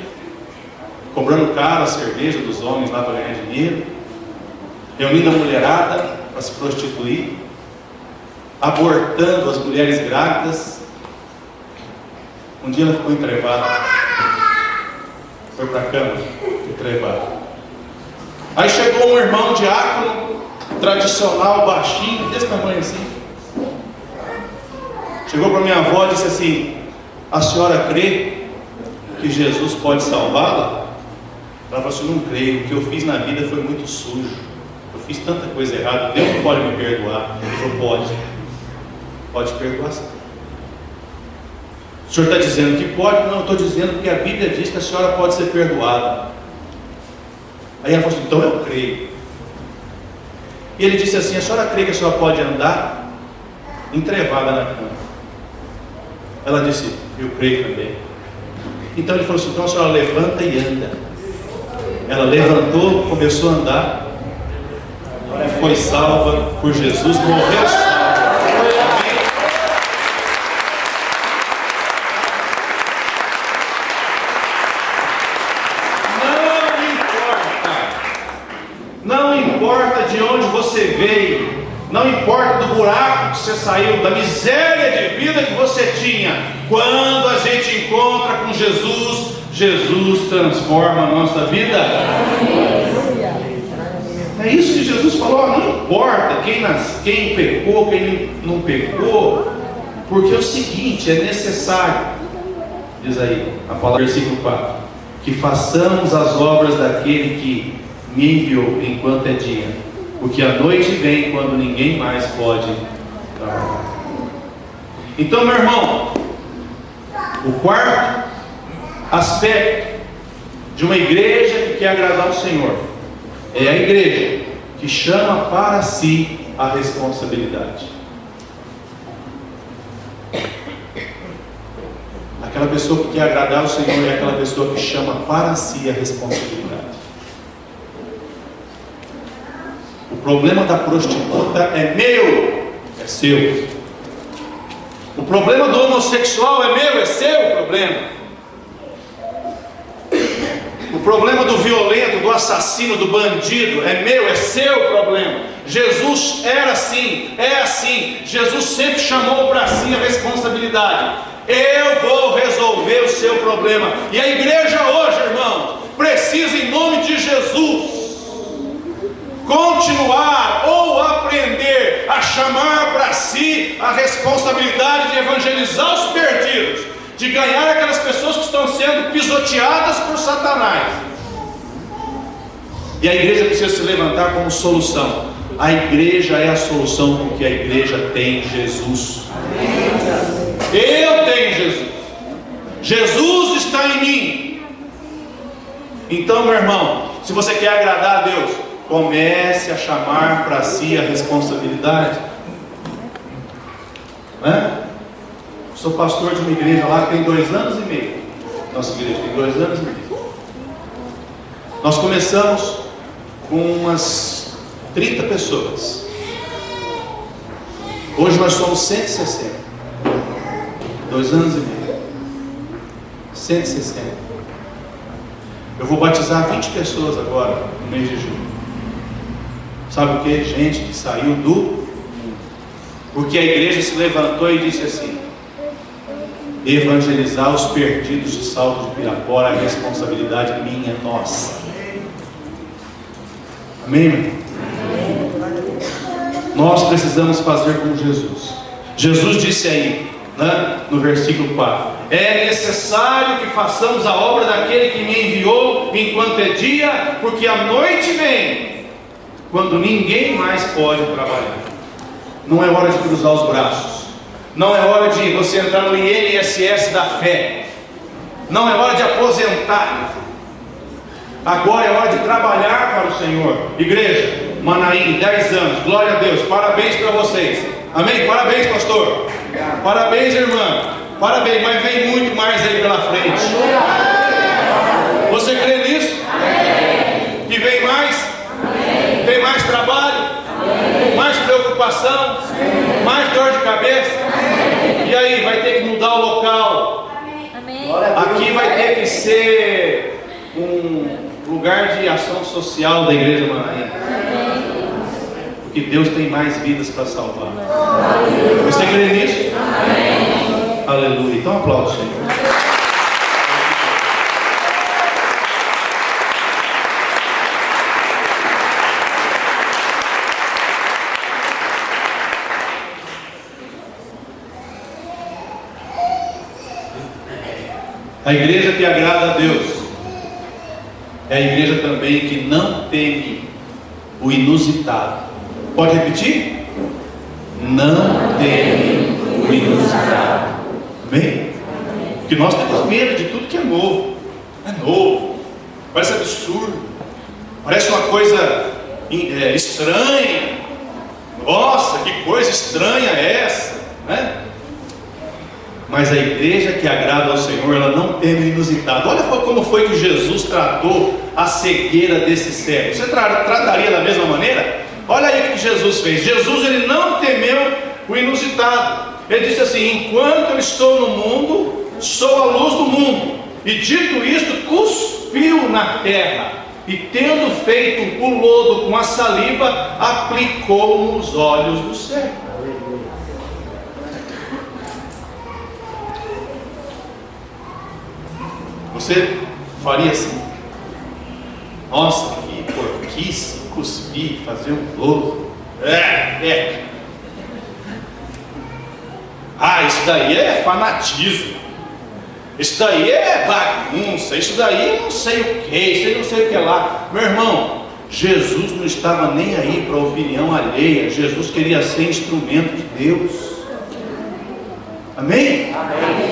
cobrando caro a cerveja dos homens lá para ganhar dinheiro, reunindo a mulherada para se prostituir, abortando as mulheres grávidas. Um dia ela ficou entrevada, foi para a cama, entrevada. Aí chegou um irmão diácono, tradicional, baixinho, desse tamanho assim. Chegou para minha avó e disse assim: a senhora crê que Jesus pode salvá-la? Ela falou assim: não creio, o que eu fiz na vida foi muito sujo. Eu fiz tanta coisa errada, Deus não pode me perdoar. Ele falou: pode perdoar sim. O senhor está dizendo que pode? Não, eu estou dizendo porque a Bíblia diz que a senhora pode ser perdoada. Aí ela falou assim: então eu creio. E ele disse assim: a senhora crê que a senhora pode andar entrevada na cama? Ela disse: eu creio também. Então ele falou assim: então a senhora levanta e anda. Ela levantou, começou a andar e foi salva por Jesus, morreu salva. saiu da miséria de vida que você tinha. Quando a gente encontra com Jesus, Jesus transforma a nossa vida. É isso que Jesus falou. Não importa quem pecou, quem não pecou, porque é o seguinte, é necessário, diz aí a palavra, versículo 4, que façamos as obras daquele que me enviou enquanto é dia, porque a noite vem quando ninguém mais pode trabalhar. Então, meu irmão, o quarto aspecto de uma igreja que quer agradar o Senhor é a igreja que chama para si a responsabilidade. Aquela pessoa que quer agradar o Senhor é aquela pessoa que chama para si a responsabilidade. O problema da prostituta é meu, é seu. O problema do homossexual é meu, é seu problema. O problema do violento, do assassino, do bandido é meu, é seu problema. Jesus era assim, é assim. Jesus sempre chamou para si a responsabilidade. Eu vou resolver o seu problema. E a igreja hoje, irmãos, precisa, em nome de Jesus, continuar ou aprender a chamar para si a responsabilidade de evangelizar os perdidos, de ganhar aquelas pessoas que estão sendo pisoteadas por Satanás. E a igreja precisa se levantar como solução. A igreja é a solução porque a igreja tem Jesus. Eu tenho Jesus. Jesus está em mim. Então, meu irmão, se você quer agradar a Deus, comece a chamar para si a responsabilidade. Sou pastor de uma igreja lá que tem 2 anos e meio. Nossa igreja tem 2 anos e meio. Nós começamos com umas 30 pessoas. Hoje nós somos 160. 2 anos e meio. 160. Eu vou batizar 20 pessoas agora, no mês de julho. Sabe o que? Gente que saiu do mundo. Porque a igreja se levantou e disse assim: evangelizar os perdidos de Salto de Pirapora é responsabilidade minha, nossa. Amém, irmão? Nós precisamos fazer como Jesus. Jesus disse aí, no versículo 4: é necessário que façamos a obra daquele que me enviou enquanto é dia, porque a noite vem quando ninguém mais pode trabalhar. Não é hora de cruzar os braços. Não é hora de você entrar no INSS da fé. Não é hora de aposentar. Agora é hora de trabalhar para o Senhor. Igreja, Manaim, 10 anos, glória a Deus, parabéns para vocês. Amém? Parabéns, pastor. Parabéns, irmã. Parabéns, mas vem muito mais aí pela frente. Você crê nisso? Que vem mais? Tem mais trabalho? Mais preocupação? Mais dor de cabeça? E aí, vai ter que mudar o local. Aqui vai ter que ser um lugar de ação social da igreja Manaim. Porque Deus tem mais vidas para salvar. Você crê nisso? Aleluia. Então aplauda o Senhor. A igreja que agrada a Deus é a igreja também que não teme o inusitado. Pode repetir? Não teme o inusitado. Amém? Porque nós temos medo de tudo que é novo. É novo, parece absurdo, parece uma coisa estranha. Nossa, que coisa estranha é essa, né? Mas a igreja que agrada ao Senhor, ela não teme o inusitado. Olha como foi que Jesus tratou a cegueira desse cego. Você trataria da mesma maneira? Olha aí o que Jesus fez. Jesus, ele não temeu o inusitado. Ele disse assim: enquanto eu estou no mundo, sou a luz do mundo. E dito isto, cuspiu na terra, e tendo feito o lodo com a saliva, aplicou nos olhos do cego. Você faria assim: nossa, que porquice, cuspir, fazer um bolo. Isso daí é fanatismo. Isso daí é bagunça. Isso daí não sei o que, isso aí não sei o que lá. Meu irmão, Jesus não estava nem aí para a opinião alheia. Jesus queria ser instrumento de Deus. Amém?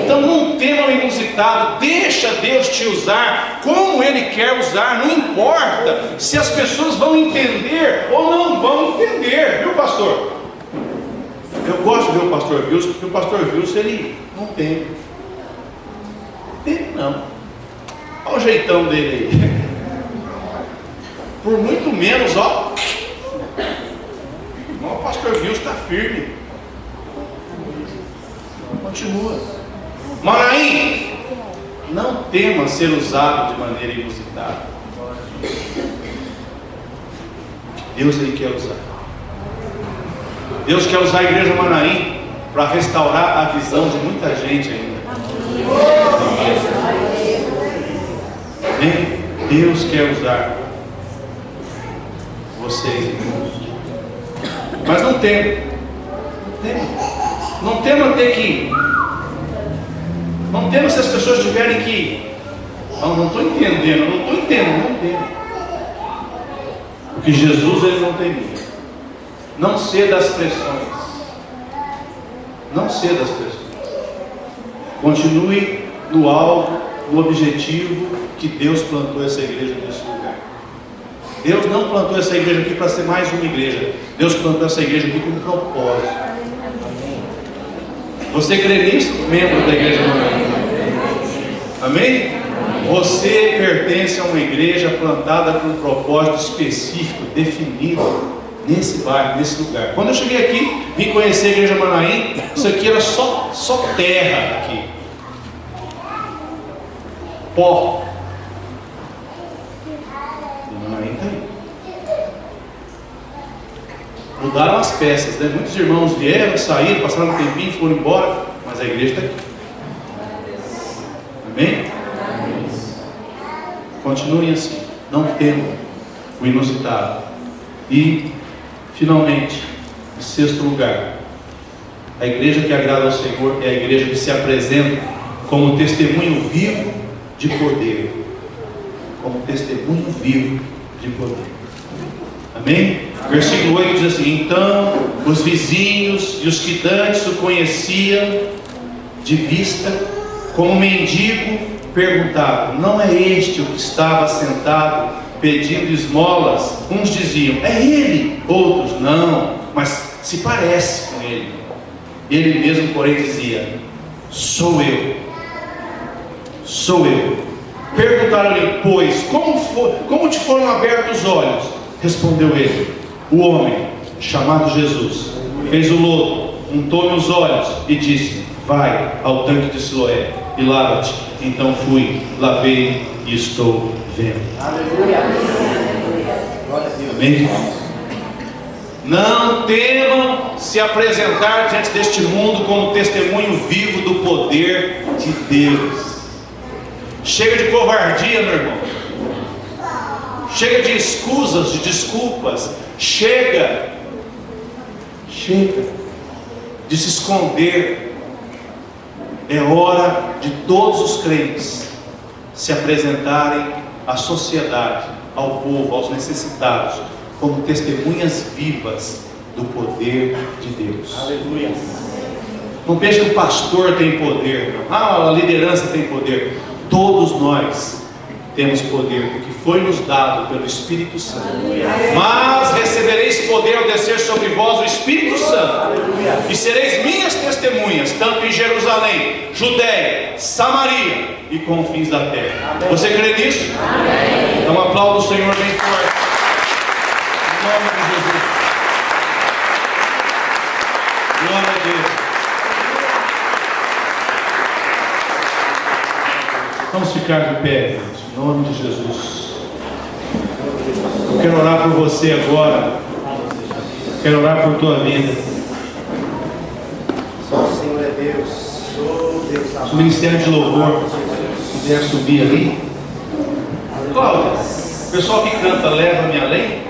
Então não tema o inusitado. Deixa Deus te usar como Ele quer usar. Não importa se as pessoas vão entender ou não vão entender, viu, pastor? Eu gosto de ver o pastor Wilson, porque o pastor Wilson, ele não tem. Não. Olha o jeitão dele aí. Por muito menos, ó. O pastor Wilson está firme. Continua. Manaim, não tema ser usado de maneira inusitada. Deus Ele quer usar. Deus quer usar a igreja Manaim para restaurar a visão de muita gente ainda. Amém? Deus quer usar vocês, irmãos. Mas não tema. Não tema ter que. Não tema se as pessoas tiverem que. Não estou entendendo, não tema. Porque Jesus Ele não temia. Não ceda às pressões. Não ceda às pressões. Continue no alvo, no objetivo que Deus plantou essa igreja nesse lugar. Deus não plantou essa igreja aqui para ser mais uma igreja. Deus plantou essa igreja aqui com um propósito. Você crê nisso? Membro da igreja Manaim. Amém? Você pertence a uma igreja plantada com um propósito específico, definido. Nesse bairro, nesse lugar. Quando eu cheguei aqui, vim conhecer a igreja Manaim. Isso aqui era só terra aqui. Pó. E Manaim está aí. Mudaram as peças, né? Muitos irmãos vieram, saíram, passaram um tempinho, foram embora. Mas a igreja está aqui. Amém? Continuem assim. Não temam o inusitado. E finalmente, em sexto lugar, a igreja que agrada ao Senhor é a igreja que se apresenta como testemunho vivo de poder. Como testemunho vivo de poder. Amém? Versículo 8 diz assim: então os vizinhos e os que dantes o conheciam de vista, como mendigo, perguntavam: não é este o que estava sentado pedindo esmolas? Uns diziam: é ele. Outros: não, mas se parece com ele. Ele mesmo, porém, dizia: sou eu. Perguntaram-lhe, pois, como te foram abertos os olhos? Respondeu ele: o homem chamado Jesus fez o lodo, untou-me os olhos e disse: vai ao tanque de Siloé e lava-te. Então fui, lavei e estou vendo. Aleluia. Amém? Não temam se apresentar diante deste mundo como testemunho vivo do poder de Deus. Chega de covardia, meu irmão. Chega de escusas, de desculpas. Chega de se esconder. É hora de todos os crentes se apresentarem à sociedade, ao povo, aos necessitados, como testemunhas vivas do poder de Deus. Aleluia. Não pense que o pastor tem poder, não. A liderança tem poder. Todos nós temos poder, porque foi nos dado pelo Espírito Santo. Mas recebereis poder ao descer sobre vós o Espírito Santo, e sereis minhas testemunhas, tanto em Jerusalém, Judéia, Samaria e confins da terra. Você crê nisso? Amém. Então aplauda o Senhor bem forte, em nome de Jesus. Glória a Deus. Vamos ficar de pé, gente, em nome de Jesus. Eu quero orar por você agora. Quero orar por tua vida. Só o Senhor é Deus. Oh, Deus amado. O ministério de louvor puder subir ali. Cláudia, o pessoal que canta Leva-me Além.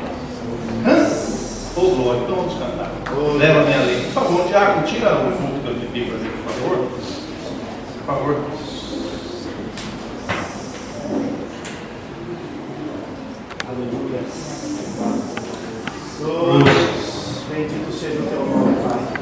Ô glória, então vamos cantar. Leva-me Além. Por favor, Tiago, tira o fundo que eu te pedi para gente, por favor. Por favor. Aleluia. Bendito seja o teu nome, Pai.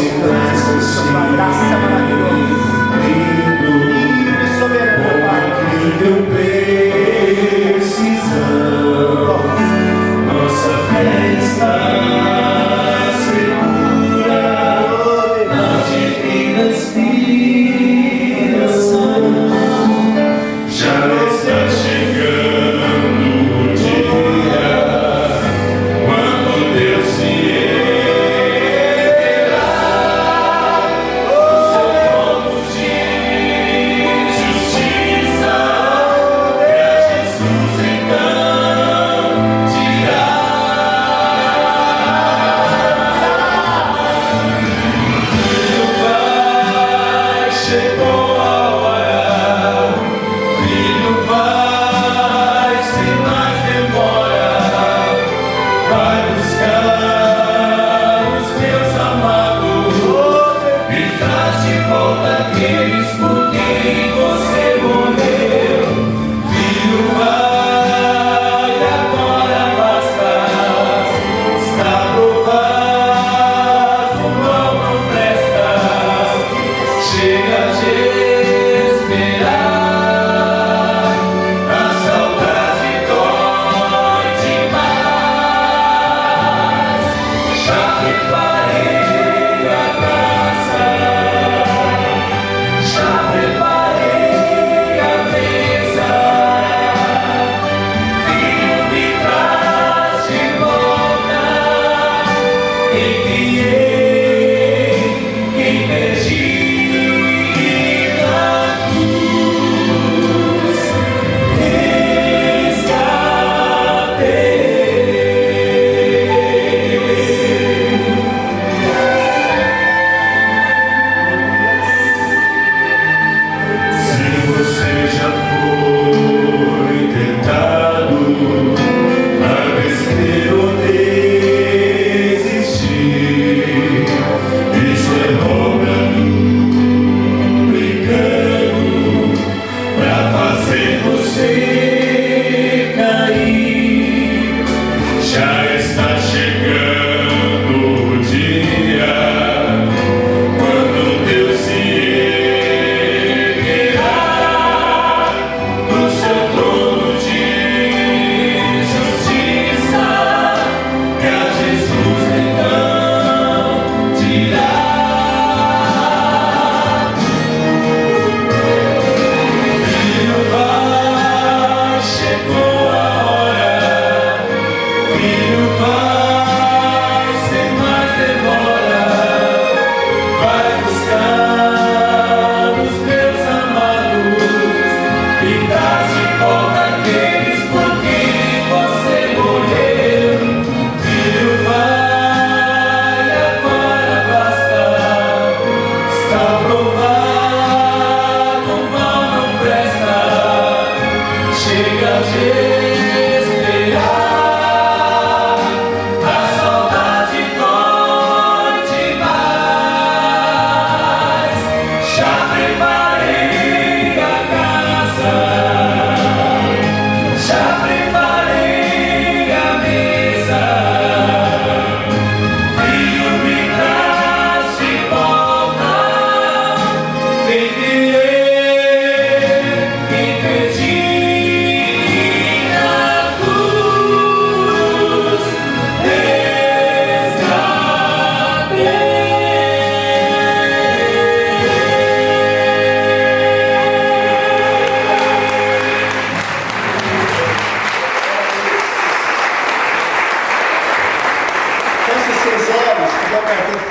seu alcance, sua graça maravilhosa. Livre e soberano, Pai. Incrível precisão, nossa fé está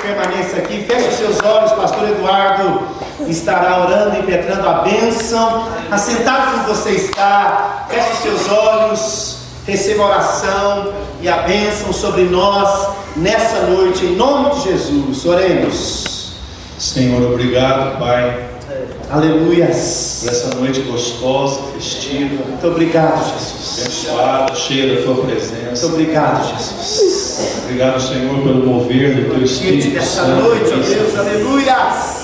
permaneça aqui, feche os seus olhos, pastor Eduardo estará orando, impetrando a bênção. Assentado como você está, feche os seus olhos, receba a oração e a bênção sobre nós nessa noite, em nome de Jesus. Oremos. Senhor, obrigado, Pai. Aleluias. Por essa noite gostosa, festiva. Muito obrigado, Jesus. Abençoada, cheia da Tua presença. Muito obrigado, Jesus. Obrigado, Senhor, pelo mover do Teu Espírito nessa Santo. noite, ó Deus, aleluias.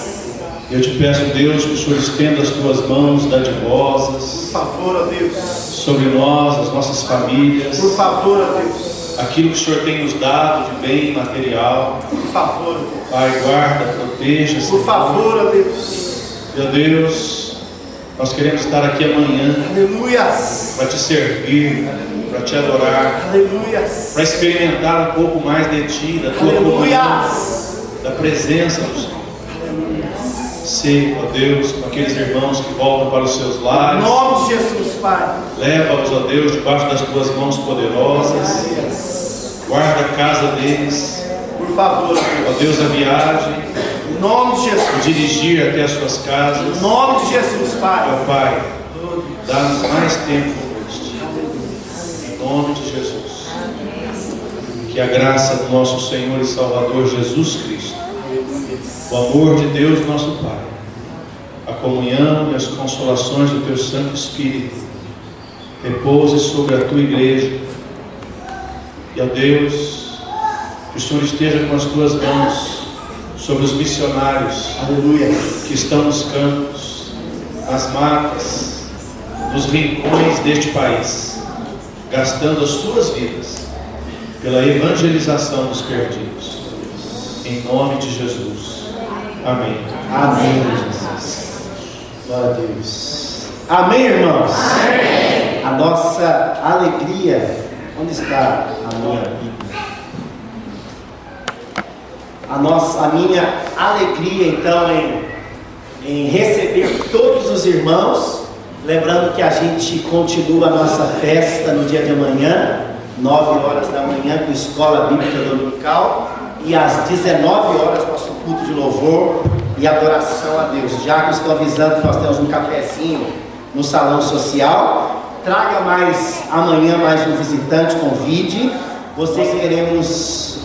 Eu te peço, Deus, que o Senhor estenda as Tuas mãos dadivosas. Por favor, ó Deus. Sobre nós, as nossas famílias. Por favor, ó Deus. aquilo que o Senhor tem nos dado de bem material. Por favor. Pai, guarda, proteja, Senhor. Por favor, ó Deus. Meu Deus, nós queremos estar aqui amanhã. Aleluias. Para te servir, para te adorar. Aleluias. Para experimentar um pouco mais de Ti, da Tua comunhão, da presença do Senhor. Sim, ó Deus, com aqueles irmãos que voltam para os seus lares. Em nome de Jesus, Pai. Leva-os, ó Deus, debaixo das Tuas mãos poderosas. Guarda a casa deles. Por favor, ó Deus, a viagem. Em nome de Jesus. Dirigir até as suas casas. Em nome de Jesus, Pai. Ó Pai, dá-nos mais tempo hoje. Em nome de Jesus. Que a graça do nosso Senhor e Salvador Jesus Cristo, o amor de Deus nosso Pai, a comunhão e as consolações do Teu Santo Espírito repouse sobre a Tua igreja. E, ó Deus, que o Senhor esteja com as Tuas mãos sobre os missionários, aleluia, que estão nos campos, nas matas, nos rincões deste país, gastando as suas vidas pela evangelização dos perdidos. Em nome de Jesus. Amém. Amém, Jesus. Glória a Deus. Amém, irmãos? Amém. A nossa alegria. Onde está a minha Bíblia? A minha alegria, então, em receber todos os irmãos. Lembrando que a gente continua a nossa festa no dia de amanhã, 9 horas da manhã, com Escola Bíblica Dominical. E às 19 horas, nosso culto de louvor e adoração a Deus. Já estão avisando que nós temos um cafezinho no salão social. Traga mais amanhã mais um visitante, convide. Vocês queremos,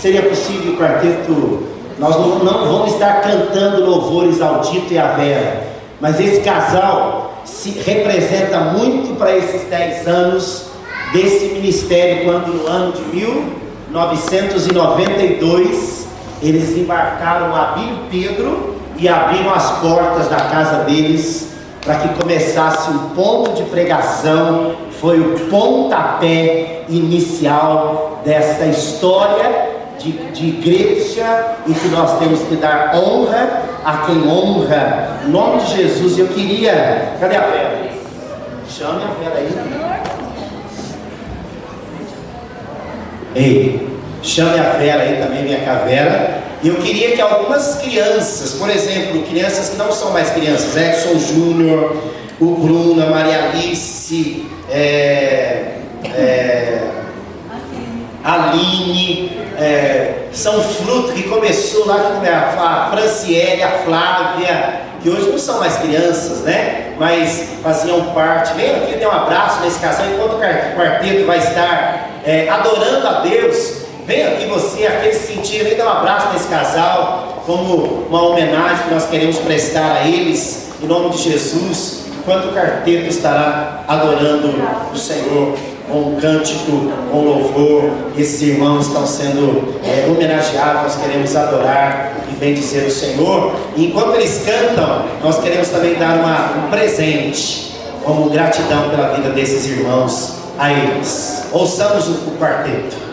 seria possível o quarteto, nós não vamos estar cantando louvores ao Tito e à Vera, mas esse casal se representa muito para esses 10 anos desse ministério, quando no ano de 1992 eles embarcaram a Abílio Pedro e abriram as portas da casa deles para que começasse um ponto de pregação. Foi o pontapé inicial dessa história de igreja, e que nós temos que dar honra a quem honra, em nome de Jesus. Eu queria, cadê a Vera? Chame a Vera aí. Ei, chame a Vera aí também, minha Vera. Eu queria que algumas crianças, por exemplo, crianças que não são mais crianças, Edson Júnior, o Bruno, a Maria Alice, Aline, são fruto que começou lá com a Franciele, a Flávia, que hoje não são mais crianças, né? Mas faziam parte. Vem aqui, dê um abraço nesse casal, enquanto o quarteto vai estar adorando a Deus. Vem aqui você, aquele sentir, vem dar um abraço nesse casal, como uma homenagem que nós queremos prestar a eles, em nome de Jesus, enquanto o quarteto estará adorando o Senhor com um cântico, com louvor. Esses irmãos estão sendo homenageados, nós queremos adorar e bendizer o Senhor. E enquanto eles cantam, nós queremos também dar um presente, como gratidão pela vida desses irmãos a eles. Ouçamos o quarteto.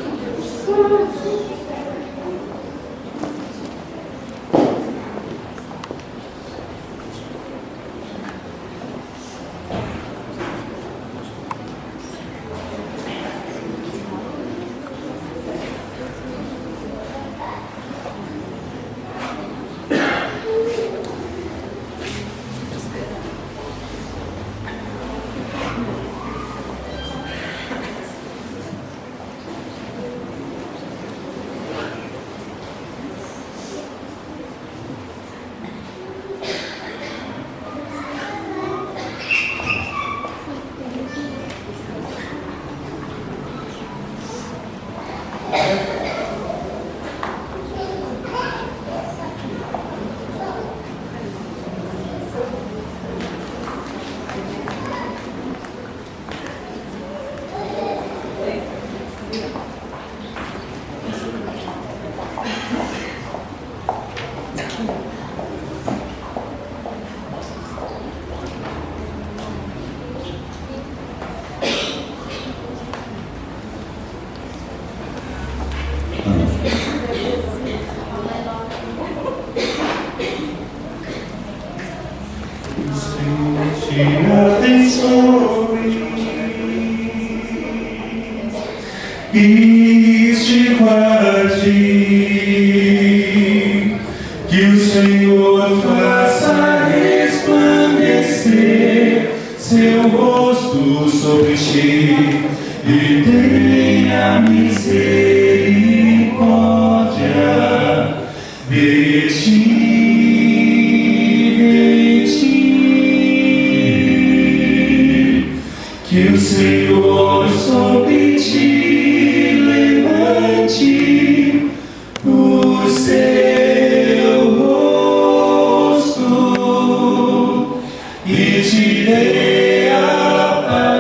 abençoe e te guarde, que o Senhor faça resplandecer seu rosto sobre ti e tenha misericórdia de ti. Que o Senhor sobre ti levante o seu rosto e te dê a paz.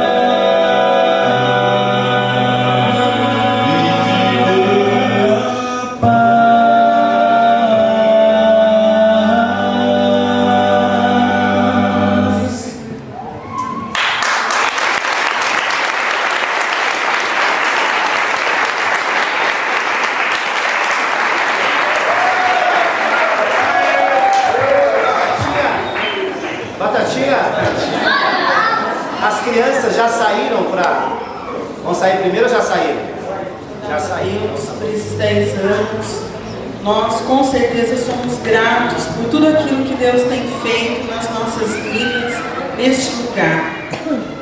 Batatinha, as crianças já saíram para... Vão sair primeiro ou já saíram? Já saíram. Por esses 10 anos, nós com certeza somos gratos por tudo aquilo que Deus tem feito nas nossas vidas, neste lugar.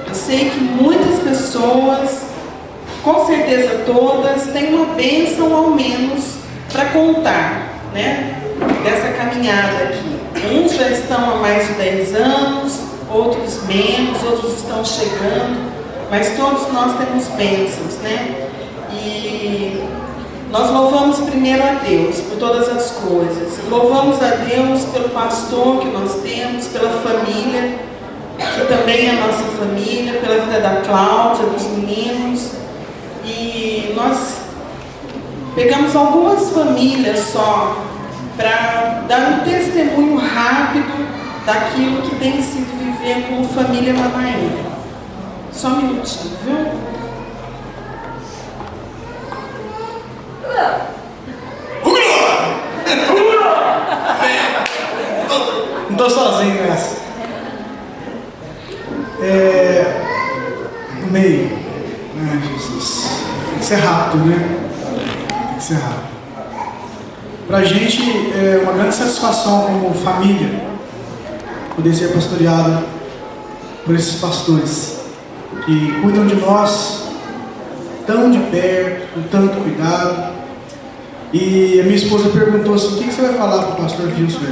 Eu sei que muitas pessoas, com certeza todas, têm uma bênção ao menos para contar, né? Dessa caminhada aqui. Uns já estão há mais de 10 anos, outros menos, outros estão chegando, mas todos nós temos bênçãos, né? E nós louvamos primeiro a Deus por todas as coisas. Louvamos a Deus pelo pastor que nós temos, pela família, que também é a nossa família, pela vida da Cláudia, dos meninos. E nós pegamos algumas famílias só para dar um testemunho rápido daquilo que tem sido viver como família Mamaína. Só um minutinho, viu? Não estou sozinho nessa. No meio. Ai, Jesus. Tem que ser rápido, né? Tem que ser rápido. Pra gente é uma grande satisfação como família poder ser pastoreado por esses pastores que cuidam de nós tão de perto, com tanto cuidado. E a minha esposa perguntou assim: o que você vai falar para o pastor Wilson?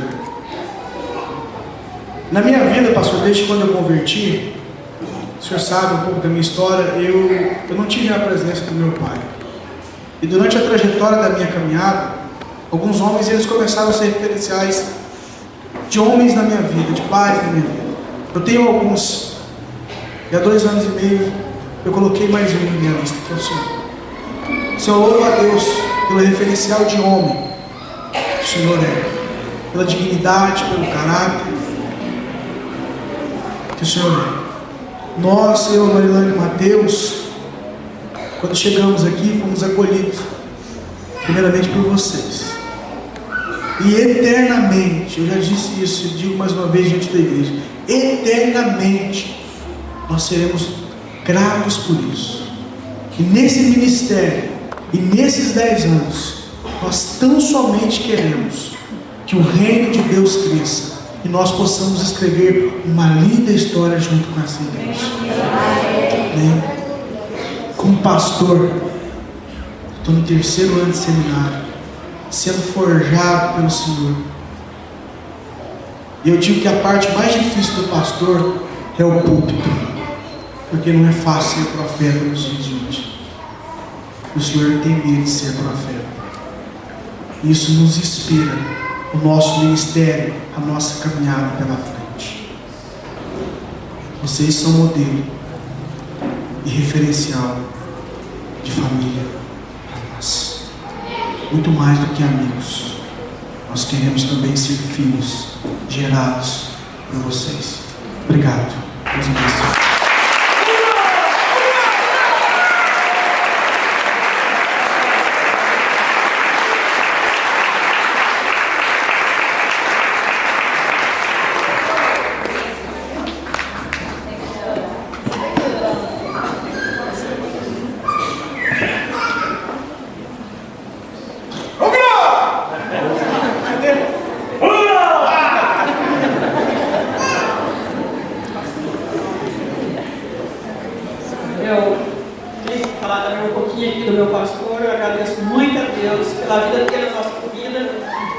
Na minha vida, pastor, desde quando eu converti, o senhor sabe um pouco da minha história, eu não tive a presença do meu pai. E durante a trajetória da minha caminhada, alguns homens eles começaram a ser referenciais de homens na minha vida, de pais na minha vida. Eu tenho alguns, e há 2 anos e meio eu coloquei mais um na minha lista, que é o senhor. Se eu louvo a Deus pelo referencial de homem que o senhor é, pela dignidade, pelo caráter que o senhor é. Nós, eu, Marilane e Mateus, quando chegamos aqui, fomos acolhidos primeiramente por vocês. E eternamente, eu já disse isso e digo mais uma vez diante da igreja, eternamente nós seremos gratos por isso. E nesse ministério, e nesses 10 anos, nós tão somente queremos que o reino de Deus cresça e nós possamos escrever uma linda história junto com essa igreja. Como pastor, estou no 3º ano de seminário, sendo forjado pelo Senhor. E eu digo que a parte mais difícil do pastor é o púlpito, porque não é fácil ser profeta nos dias de hoje. O Senhor tem medo de ser profeta. Isso nos inspira o nosso ministério, a nossa caminhada pela frente. Vocês são modelo e referencial de família para nós. Muito mais do que amigos, nós queremos também ser filhos gerados por vocês. Obrigado. Deus abençoe.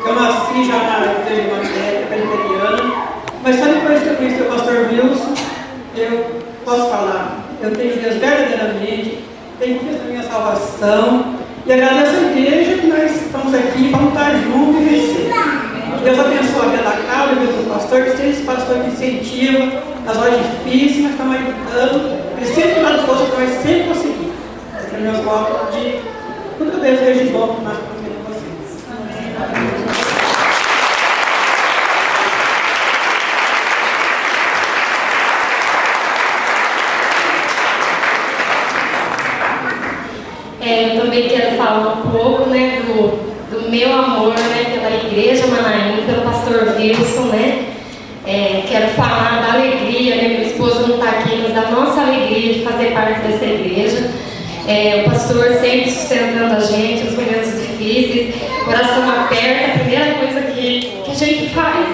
Eu nasci já na igreja evangélica presbiteriana, mas só depois que eu conheci o pastor Wilson, eu posso falar. Eu tenho Deus verdadeiramente, tenho visto a minha salvação e agradeço a igreja que nós estamos aqui, vamos estar juntos e vencer. Deus abençoe a vida da Cláudia, a vida do pastor, que seja esse pastor que incentiva nas horas difíceis, nós estamos aí lutando, ele sempre dá força para nós sempre conseguir. Esse é o meu voto de tudo que eu desejo de bom para nós conseguirmos vocês. Amém. Eu também quero falar um pouco, né, do meu amor, né, pela Igreja Manaim, pelo pastor Wilson, né. Quero falar da alegria, né, meu esposo não está aqui, mas da nossa alegria de fazer parte dessa igreja. O pastor sempre sustentando a gente nos momentos difíceis, coração aberto. A primeira coisa que a gente faz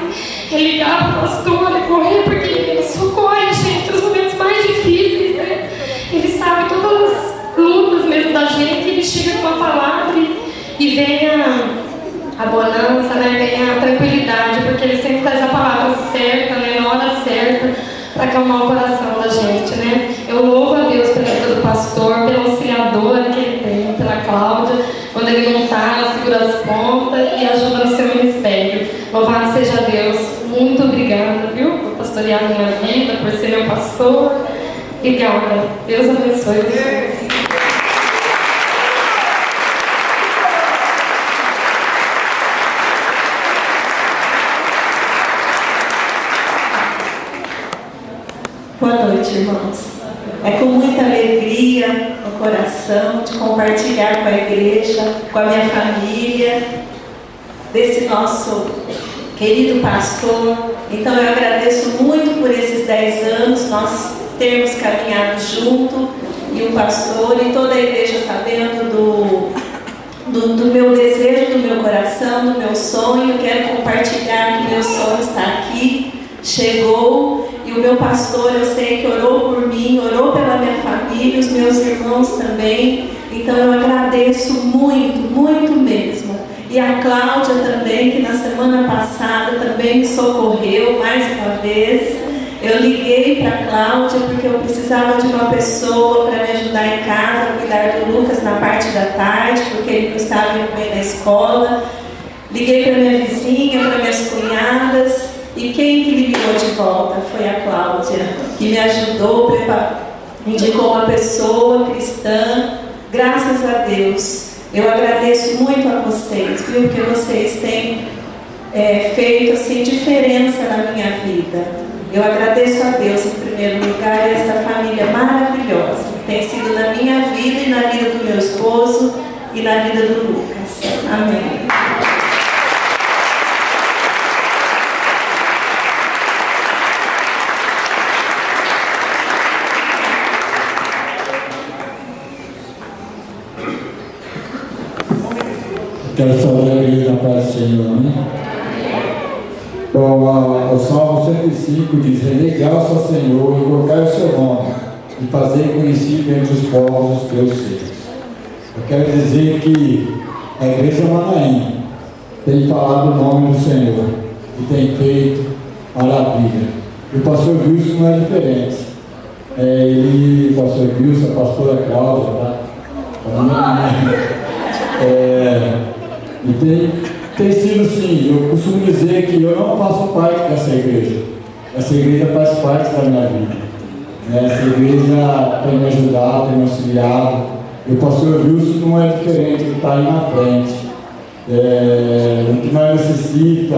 é ligar para o pastor e correr, porque ele socorre a gente nos momentos mais difíceis, né. Ele sabe todas as lutas mesmo da gente, ele chega com uma palavra e vem a bonança, né? Vem a tranquilidade, porque ele sempre traz a palavra certa, né? Na hora certa, para acalmar o coração da gente, né? Eu louvo a Deus pela vida do pastor, pela auxiliadora que ele tem, pela Cláudia, quando ele não está, ela segura as pontas e ajuda no seu ministério. Louvado seja Deus, muito obrigada, viu? Por pastorear a minha vida, por ser meu pastor. Obrigada. Deus abençoe vocês. Boa noite, irmãos. É com muita alegria no coração de compartilhar com a igreja, com a minha família, desse nosso querido pastor. Então eu agradeço muito por esses 10 anos, nós termos caminhado junto, e o pastor e toda a igreja sabendo do meu desejo, do meu coração, do meu sonho. Quero compartilhar que meu sonho está aqui, chegou, e o meu pastor, eu sei que orou por mim, orou pela minha família, os meus irmãos também. Então eu agradeço muito, muito mesmo. E a Cláudia também, que na semana passada também me socorreu mais uma vez. Eu liguei para a Cláudia porque eu precisava de uma pessoa para me ajudar em casa, a cuidar do Lucas na parte da tarde, porque ele não estava indo bem na escola. Liguei para minha vizinha, para minhas cunhadas, e quem que me ligou de volta foi a Cláudia, que me ajudou, indicou uma pessoa cristã. Graças a Deus. Eu agradeço muito a vocês, viu? Porque vocês têm feito assim, diferença na minha vida. Eu agradeço a Deus, em primeiro lugar, esta família maravilhosa. Tem sido na minha vida e na vida do meu esposo e na vida do Lucas. Amém. Quero saudar a igreja na paz do Senhor, amém? Bom, o Salmo 105 diz: Renegar-se ao Senhor, invocar o seu nome e fazer conhecido entre os povos os teus feitos. Eu quero dizer que a igreja Manaim tem falado o nome do Senhor e tem feito maravilha. E o pastor Wilson não é diferente. O pastor Wilson, a pastora Cláudia, tá? E tem sido sim, eu costumo dizer que eu não faço parte dessa igreja. Essa igreja faz parte da minha vida. Essa igreja tem me ajudado, tem me auxiliado. E o pastor Wilson não é diferente, ele está aí na frente. O que nós necessita,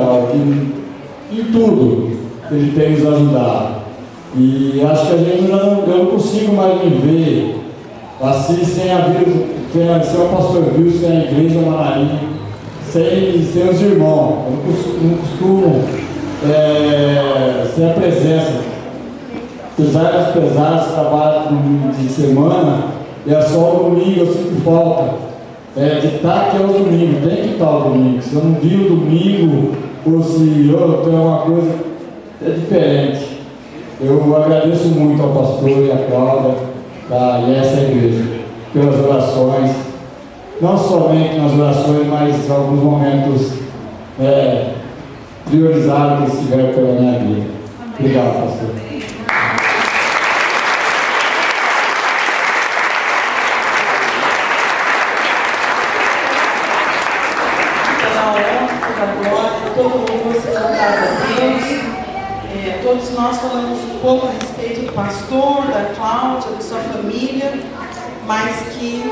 em tudo, ele tem nos ajudado. E acho que eu não consigo mais me ver assim, sem o pastor Wilson, sem a igreja Manaim, sem os irmãos. Eu não costumo sem a presença. Apesar dos pesados, trabalho de semana, é só o domingo, eu sinto falta. De estar aqui ao domingo, tem que estar ao domingo. Se eu não vi o domingo, ou se eu tenho uma coisa, é diferente. Eu agradeço muito ao pastor e à Cláudia e a essa igreja pelas orações, não somente nas orações, mas em alguns momentos priorizar o que estiver pela minha vida. Obrigado, pastor. Toda honra, toda glória, todo louvor seja dado a Deus. Todos nós falamos um pouco a respeito do pastor, da Cláudia, da sua família, mas que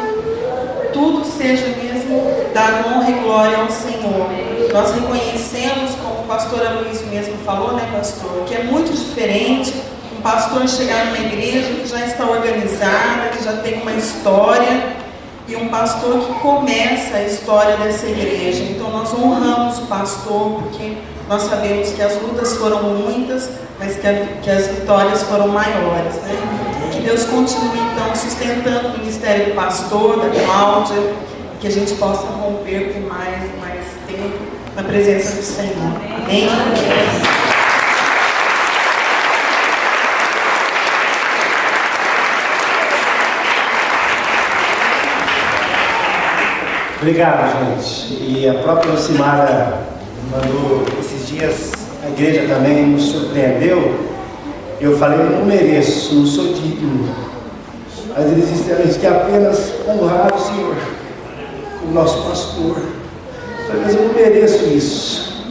tudo seja mesmo dar honra e glória ao Senhor. Nós reconhecemos, como o pastor Aloysio mesmo falou, né, pastor, que é muito diferente um pastor chegar numa igreja que já está organizada, que já tem uma história, e um pastor que começa a história dessa igreja. Então nós honramos o pastor, porque nós sabemos que as lutas foram muitas, mas que as vitórias foram maiores, né? Que Deus continue então sustentando o ministério do pastor, da Cláudia, que a gente possa romper por mais tempo na presença do Senhor. Amém? Obrigado, gente. E a própria Lucimara mandou esses dias, a igreja também nos surpreendeu. Eu falei, eu não mereço, não sou digno. Mas eles disseram que apenas honrar o Senhor, o nosso pastor. Eu falei, mas eu não mereço isso.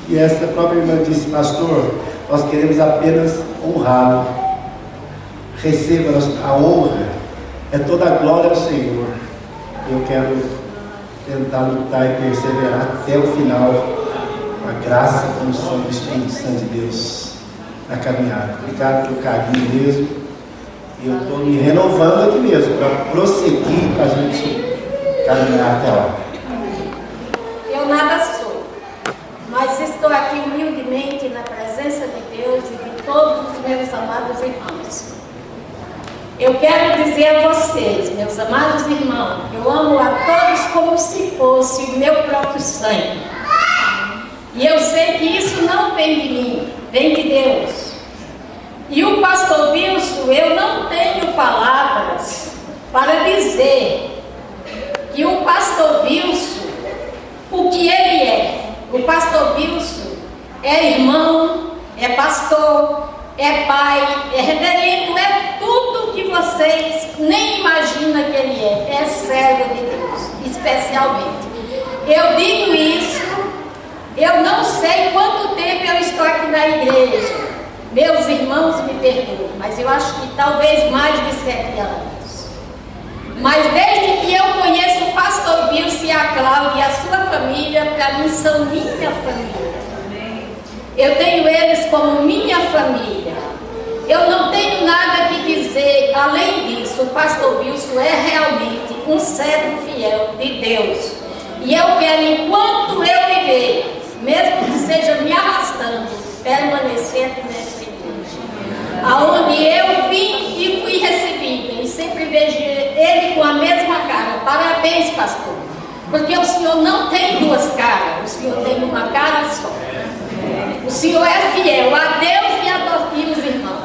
E essa própria irmã disse, pastor, nós queremos apenas honrá-lo. Receba a honra, é toda a glória ao Senhor. Eu quero tentar lutar e perseverar até o final, com a graça e a condução do Espírito Santo de Deus na caminhada. Obrigado pelo carinho mesmo. E eu estou me renovando aqui mesmo, para prosseguir, para a gente caminhar até lá. Eu nada sou, mas estou aqui humildemente na presença de Deus e de todos os meus amados irmãos. Eu quero dizer a vocês, meus amados irmãos, eu amo a todos como se fosse o meu próprio sangue. E eu sei que isso não vem de mim, vem de Deus. E o pastor Wilson, eu não tenho palavras para dizer que o pastor Wilson, o que ele é. O pastor Wilson é irmão, é pastor, é pai, é reverendo, é tudo que vocês nem imaginam que ele é. É servo de Deus, especialmente. Eu digo isso, eu não sei quanto tempo eu estou aqui na igreja. Meus irmãos me perdoam, mas eu acho que talvez mais de 7 anos. Mas desde que eu conheço o pastor Wilson e a Cláudia e a sua família, para mim são minha família. Eu tenho eles como minha família. Eu não tenho nada que dizer além disso. O pastor Wilson é realmente um servo fiel de Deus. E eu quero, enquanto eu viver, mesmo que seja me arrastando, permanecer aqui nessa igreja, aonde eu vim e fui recebida, e sempre vejo ele com a mesma cara. Parabéns, pastor, porque o senhor não tem 2 caras, o senhor tem uma cara só. O senhor é fiel a Deus e os irmãos.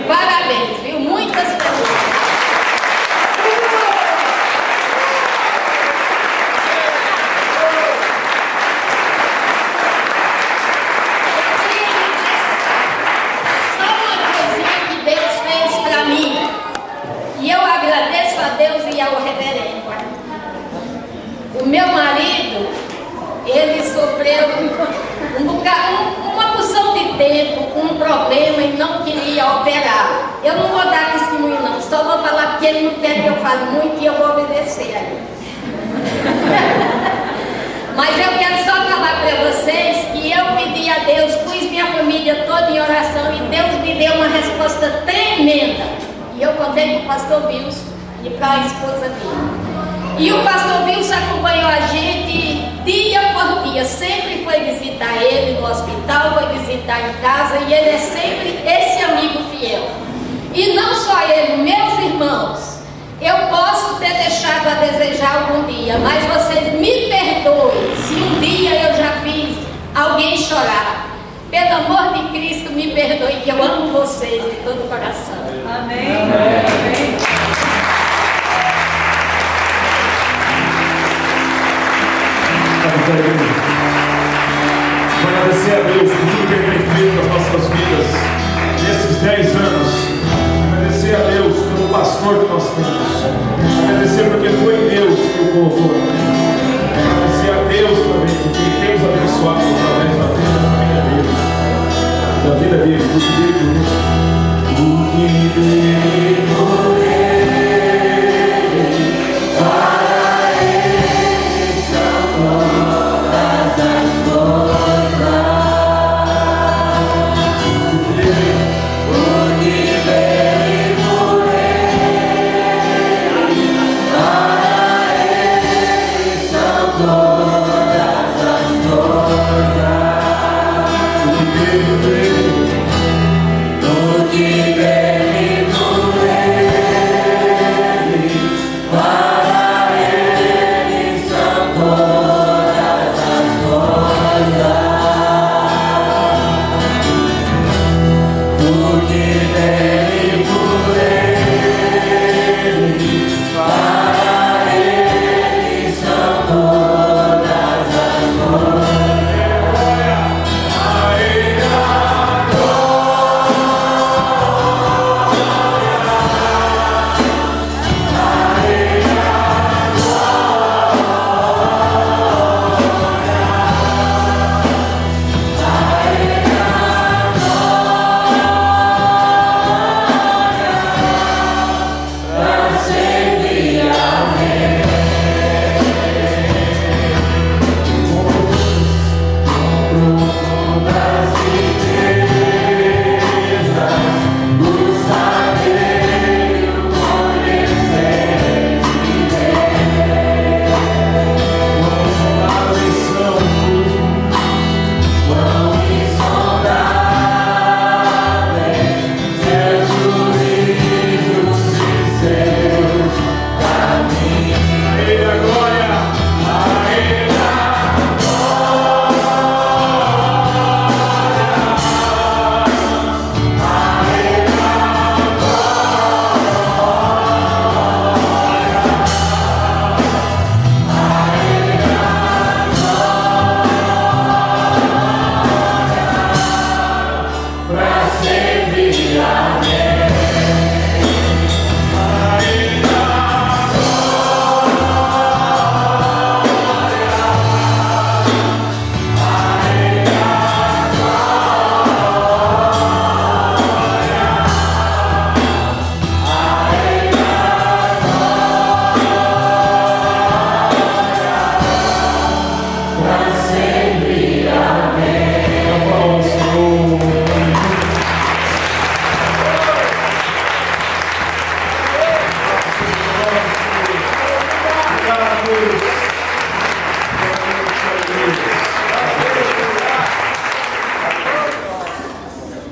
Parabéns, viu? Muitas pessoas. O meu marido, ele sofreu uma porção de tempo com um problema e não queria operar. Eu não vou dar testemunho não, só vou falar porque ele não quer que eu fale muito e eu vou obedecer a ele. Mas eu quero só falar para vocês que eu pedi a Deus, pus minha família toda em oração e Deus me deu uma resposta tremenda. E eu contei para o pastor Wilson e para a esposa dele. E o pastor Wilson acompanhou a gente dia por dia, sempre foi visitar ele no hospital, foi visitar em casa, e ele é sempre esse amigo fiel. E não só ele, meus irmãos, eu posso ter deixado a desejar algum dia, mas vocês me perdoem se um dia eu já fiz alguém chorar. Pelo amor de Cristo, me perdoe, que eu amo vocês de todo o coração. Amém. Amém. Amém. Agradecer a Deus por tudo que Ele tem feito nas nossas vidas nesses 10 anos. Agradecer a Deus pelo pastor que nós temos. Agradecer porque foi Deus que o colocou. Agradecer a Deus também porque Ele tem nos abençoado através da vida da família dele. Da vida dele, do que dele. O que dele por ele, para ele são todas as coisas. O que dele por ele, para ele são todas as coisas. O que dele por ele, o que dele por ele, para ele são todas as coisas. O que dele por ele, para ele são todas as coisas.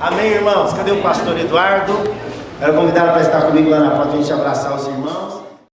Amém, irmãos? Cadê o pastor Eduardo? Quero convidá-lo para estar comigo lá na porta, a gente abraçar os irmãos.